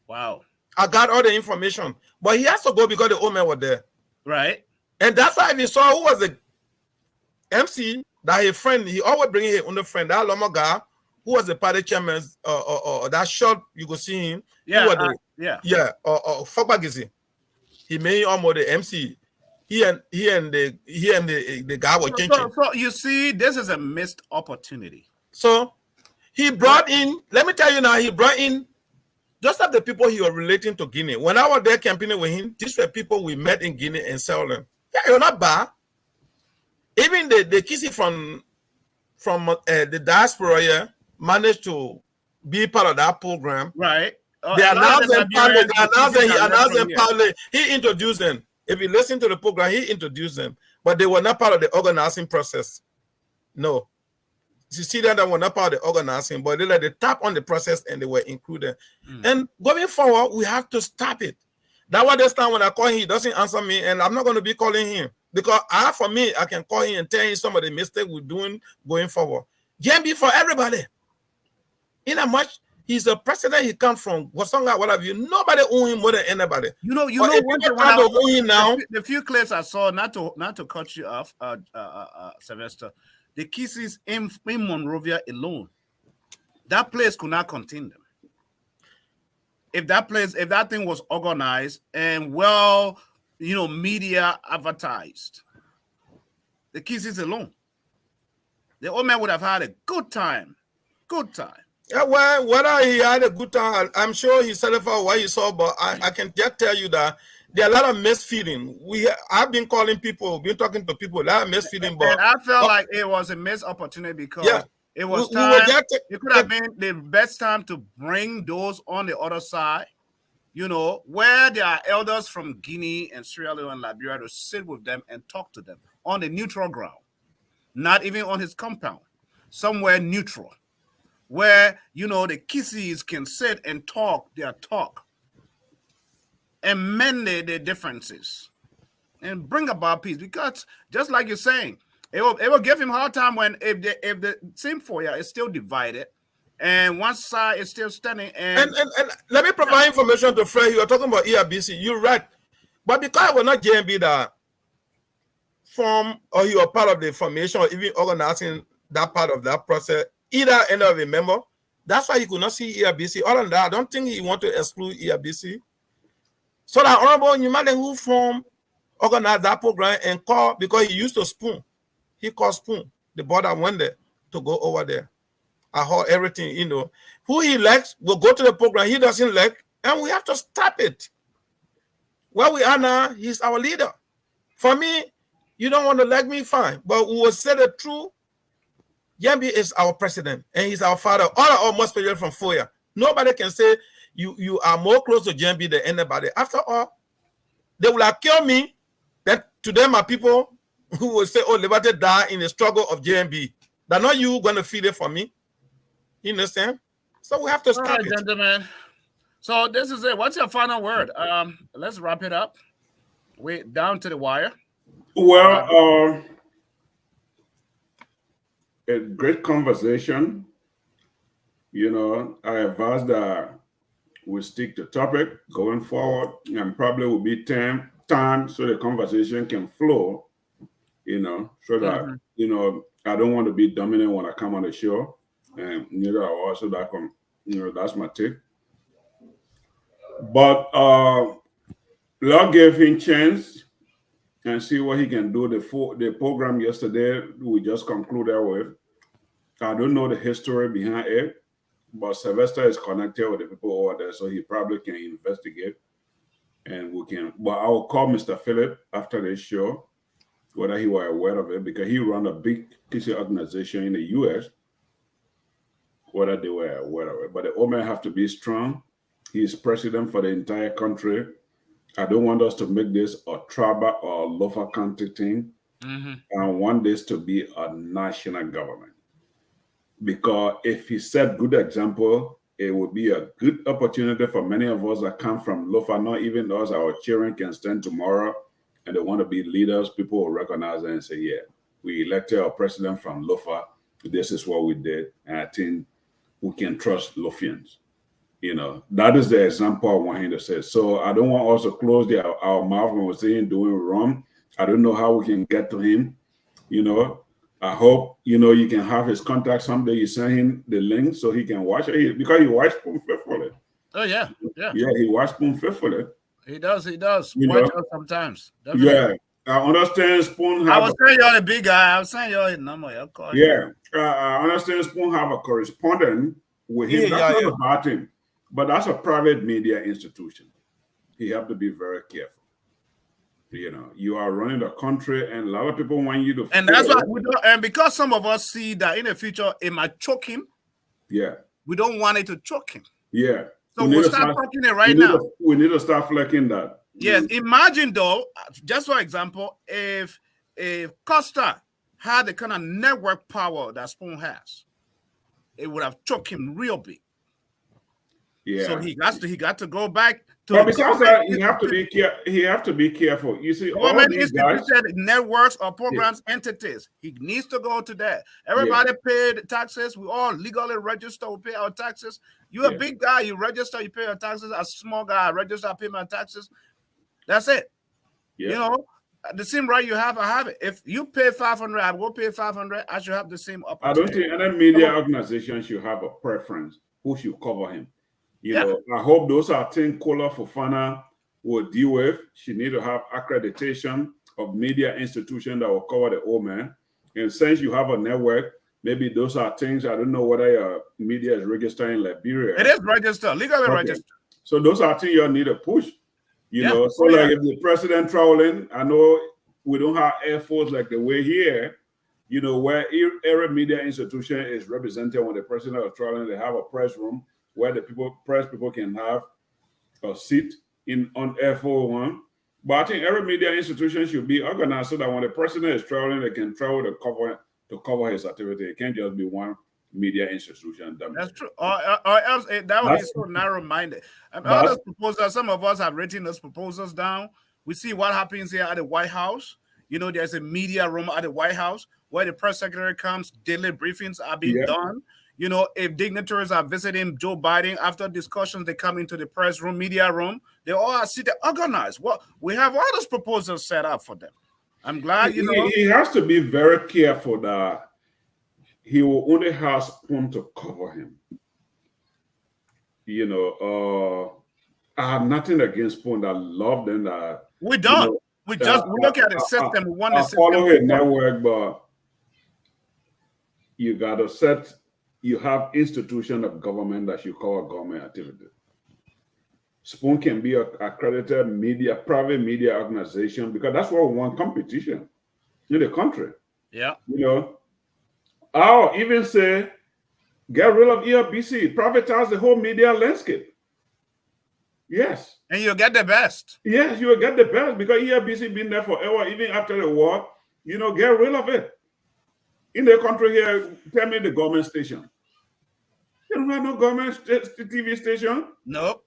Wow. I got all the information. But he has to go because the old man was there. Right. And that's why if you saw who was the MC, that his friend, he always bring his own friend, that Loma guy, who was the party chairman, that short, you could see him. Yeah. Fogbagizi. He made almost the MC. He and the guy were changing. So you see, this is a missed opportunity. So he brought in, let me tell you now, he brought in just like the people he was relating to Guinea. When I was there campaigning with him, these were people we met in Guinea and sell them. Yeah, you're not bad. Even the Kisi from the diaspora here managed to be part of that program. Right. They announced them publicly. He introduced them. If you listen to the program, he introduced them, but they were not part of the organizing process. No. You see that they were not part of the organizing, but they let the tap on the process and they were included. And going forward, we have to stop it. That's why this time when I call him, he doesn't answer me, and I'm not going to be calling him because for me, I can call him and tell him some of the mistakes we're doing going forward. JMB for everybody. In a much, he's the president. He comes from Wasonga, whatever. Nobody own him more than anybody. You know. The few clips I saw, not to cut you off, Sylvester. The Kisses in Monrovia alone, that place could not contain them. If that thing was organized and well, media advertised, the Kisses alone, the old man would have had a good time. Good time. Yeah, well, whether he had a good time, I'm sure he said it for what he saw, but I can just tell you that there are a lot of misfeeding. I've been calling people, been talking to people, a lot of misfeeding. But I felt like it was a missed opportunity because it was time. It could have been the best time to bring those on the other side, where there are elders from Guinea and Sierra Leone and Liberia to sit with them and talk to them on the neutral ground, not even on his compound, somewhere neutral, where, the Kissies can sit and talk their talk and mend their differences and bring about peace. Because just like you're saying, it will give him a hard time if the same foyer is still divided and one side is still standing. And let me provide information to Fred. You are talking about ERBC. You're right. But because we're not JMB that form or you are part of the formation or even organizing that part of that process, either end of a member, that's why he could not see ERBC. Other than that, I don't think he want to exclude ERBC. So that Honorable Nyimade who organized that program and called because he used to spoon. He called spoon. The board that went there to go over there. I heard everything, Who he likes will go to the program. He doesn't like, and we have to stop it. Where we are now, he's our leader. For me, you don't want to like me, fine. But we will say the truth. Yambi is our president, and he's our father. All are almost people from Foya. Nobody can say you are more close to JMB than anybody. After all, they will have killed me. That to them are people who will say, "Oh, Liberty died in the struggle of JMB." They're not you going to feed it for me. You understand? So we have to stop it, gentlemen. So this is it. What's your final word? Let's wrap it up. We're down to the wire. Well, a great conversation. I advise that we stick to topic going forward, and probably will be time so the conversation can flow. So that I don't want to be dominant when I come on the show, and neither I also that that's my take. But Lord gave him chance and see what he can do. The program yesterday we just concluded with. I don't know the history behind it, but Sylvester is connected with the people over there, so he probably can investigate, and we can. But I will call Mr. Philip after this show, whether he was aware of it, because he run a big Kisi organization in the U.S., whether they were aware of it. But the old man have to be strong. He is president for the entire country. I don't want us to make this a tribal or local county thing. I want this to be a national government. Because if he set good example, it would be a good opportunity for many of us that come from Lofa, not even us, our children can stand tomorrow and they want to be leaders. People will recognize it and say, yeah, we elected our president from Lofa. This is what we did. And I think we can trust Lofians. That is the example I want him to say. So I don't want us to close our mouth when we're saying doing wrong. I don't know how we can get to him. I hope, you can have his contact someday. You send him the link so he can watch it because he watched Spoon faithfully. Oh, yeah. Yeah, he watched Spoon faithfully. He does. Watch us sometimes. Definitely. Yeah. I understand Spoon I have. was saying you're the big guy. I was saying you're a number. You're calling. Yeah, I understand Spoon have a correspondent with him. That's not a bad thing, but that's a private media institution. He have to be very careful. You know, you are running the country, and a lot of people want you to. And that's why we don't. And because some of us see that in the future it might choke him. Yeah. We don't want it to choke him. Yeah. So we'll start talking it right now. We need to start flicking that. Yes. Imagine though, just for example, if Costa had the kind of network power that Spoon has, it would have choked him real big. Yeah. So he got to go back to. But because that, he have to be careful. You see, all these guys, networks or programs entities. He needs to go to that. Everybody paid taxes. We all legally register. We pay our taxes. You're a big guy. You register. You pay your taxes. A small guy, I register. I pay my taxes. That's it. Yeah. You know, the same right you have, I have it. If you pay 500, I will pay 500. I should have the same opportunity. I don't think any media organization should have a preference who should cover him. You know, I hope those are things Kola Fofana will deal with. She need to have accreditation of media institution that will cover the old man. And since you have a network, maybe those are things, I don't know whether your media is registered in Liberia. It is registered, legally registered. So those are things you need to push. You know, so like if the president traveling, I know we don't have Air Force like the way here, you know, where every media institution is represented when the president is traveling, they have a press room where the press people can have a seat on Air 401. But I think every media institution should be organized so that when the president is traveling, they can travel to cover his activity. It can't just be one media institution. That's true. Or else that would be so narrow-minded. And other proposals, some of us have written those proposals down. We see what happens here at the White House. You know, there's a media room at the White House where the press secretary comes, daily briefings are being done. You know, if dignitaries are visiting Joe Biden, after discussions, they come into the press room, media room. They all are seated, organized. Well, we have all those proposals set up for them. I'm glad, He has to be very careful that he will only have Spoon to cover him. You know, I have nothing against Spoon. I love them. We don't. You know, we look at the system. We want the system. Follow his network, but you got to set. You have institution of government that should cover government activity. Spoon can be an accredited media, private media organization, because that's what we want competition in the country. Yeah. You know, I'll even say, get rid of ERBC, privatize the whole media landscape. Yes. And you'll get the best. Yes, you will get the best because ERBC been there forever, even after the war. You know, get rid of it. In the country here, tell me the government station. You don't have no government TV station. Nope.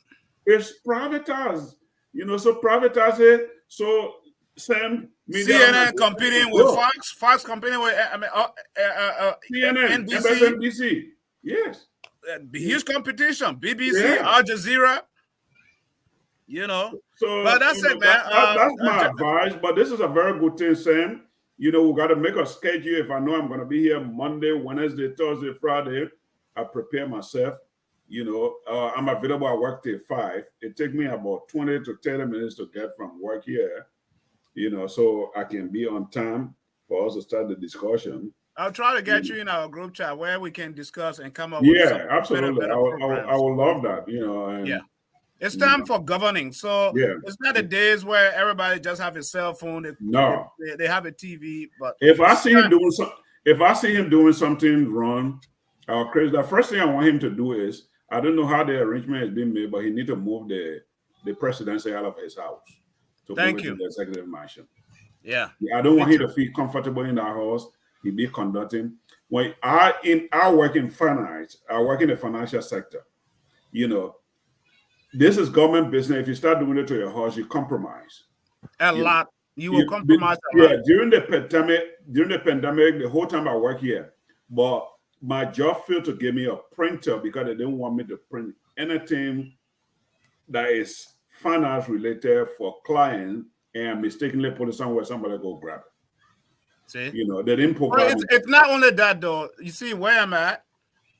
It's privatized. You know, so privatize it. So same media. CNN competing with Fox. Fox competing with CNN, MSNBC. Yes. Huge competition. BBC, Al Jazeera. You know. So, but that's it, man. That's my advice. But this is a very good thing, Sam. You know, we got to make a schedule. If I know I'm going to be here Monday, Wednesday, Thursday, Friday, I prepare myself. You know, I'm available at work till 5. It takes me about 20 to 30 minutes to get from work here, you know, so I can be on time for us to start the discussion. I'll try to get you in our group chat where we can discuss and come up with absolutely. I would love that, you know. And, it's time for governing. So it's not the days where everybody just have a cell phone. They have a TV. But if I see him doing something wrong, the first thing I want him to do is, I don't know how the arrangement is being made, but he needs to move the presidency out of his house to move to the executive mansion. Yeah. I don't want him to feel comfortable in that house. He be conducting. When I work in finance, I work in the financial sector. You know, this is government business. If you start doing it to your house, you compromise. You will compromise a lot. Yeah, during the pandemic, the whole time I work here, but my job failed to give me a printer because they didn't want me to print anything that is finance related for clients and mistakenly put it somewhere, somebody go grab it. See? You know, they didn't provide. Well, it's not only that though. You see where I'm at,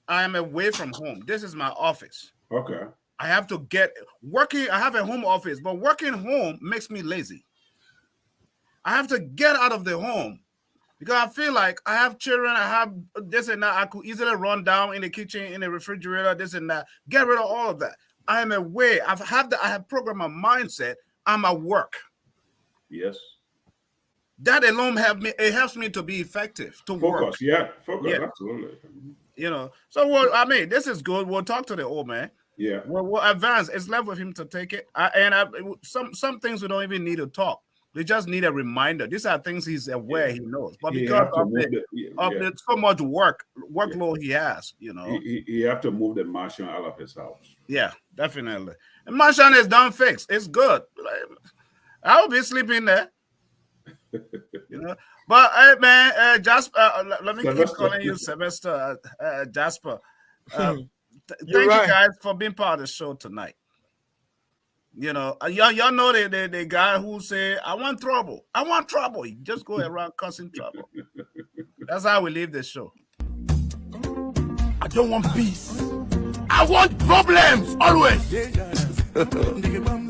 I am away from home. This is my office. Okay. I have to get working. I have a home office, but working home makes me lazy. I have to get out of the home because I feel like I have children, I have this and that. I could easily run down in the kitchen, in the refrigerator, this and that. Get rid of all of that. I am away. I have programmed my mindset. I'm at work. Yes. That alone helps me to be effective, to work. Focus, absolutely. You know, so this is good. We'll talk to the old man. Yeah. We'll advance. It's left with him to take it. Some things we don't even need to talk. We just need a reminder. These are things he's aware he knows. But because of the so much workload he has, you know. He have to move the Martian out of his house. Yeah, definitely. And Martian is done fixed. It's good. I will be sleeping there. You know. But hey man, Jasper, let me keep calling you Sylvester, Jasper. Thank you guys for being part of the show tonight. You know, y'all know the guy who said, I want trouble. You just go around causing trouble. That's how we leave the show. I don't want peace. I want problems always.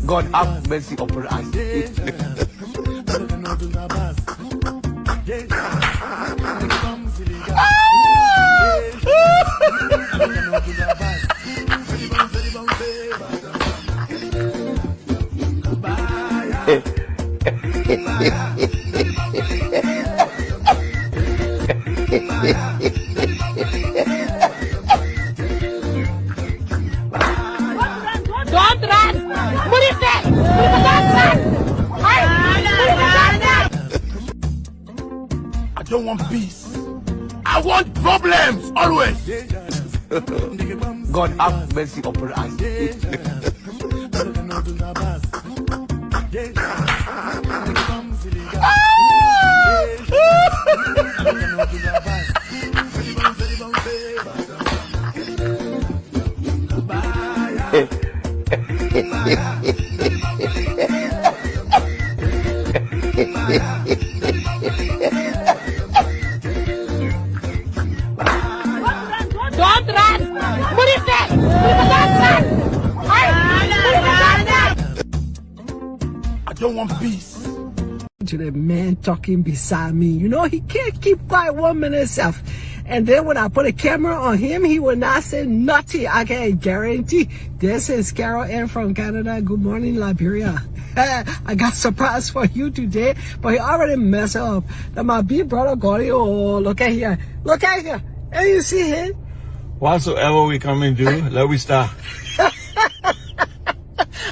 God have mercy upon us. Don't run! Put it back! I don't want peace. I want problems always. God have mercy upon us. Don't run! Put it back! I don't want peace. To the man talking beside me, you know, he can't keep quiet 1 minute himself. And then when I put a camera on him, he will not say nothing. I can guarantee. This is Carol Ann from Canada. Good morning, Liberia. I got surprise for you today, but he already messed up. Now my big brother got it. Oh, look at here. Look at here. And you see him? Whatsoever we come and do, let we start.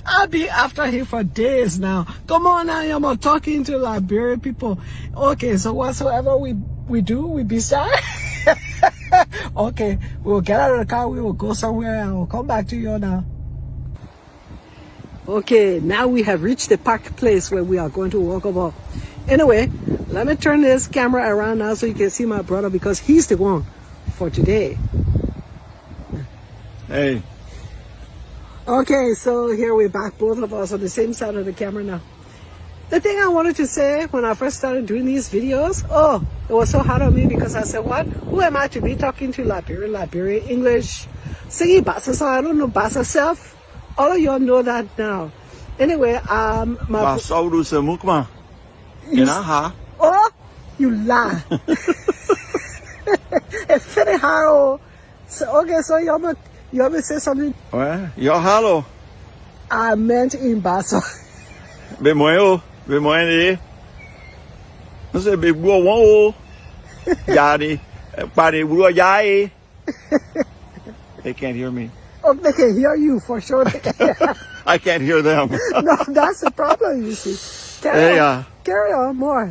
I'll be after him for days now. Come on now, I'm talking to Liberian people. Okay, so whatsoever we do, we be sorry. Okay, we'll get out of the car, we will go somewhere, and we'll come back to you now. Okay, now we have reached the park place where we are going to walk about. Anyway, let me turn this camera around now so you can see my brother, because he's the one for today. Hey. Okay, so here we're back, both of us on the same side of the camera now. The thing I wanted to say when I first started doing these videos, it was so hard on me because I said, what? Who am I to be talking to Liberian English, singing Bassa song? I don't know Bassa self. All of y'all know that now. Anyway, you lie. It's very hard. So, okay, so you want me to say something? Well, yo hello. I meant in Bassa. Be moyo, be moyo. No se be buo won o. Yari, pare buo yai. They can't hear me. Oh, they can hear you for sure. I can't hear them. No, that's the problem, you see. Carry on more.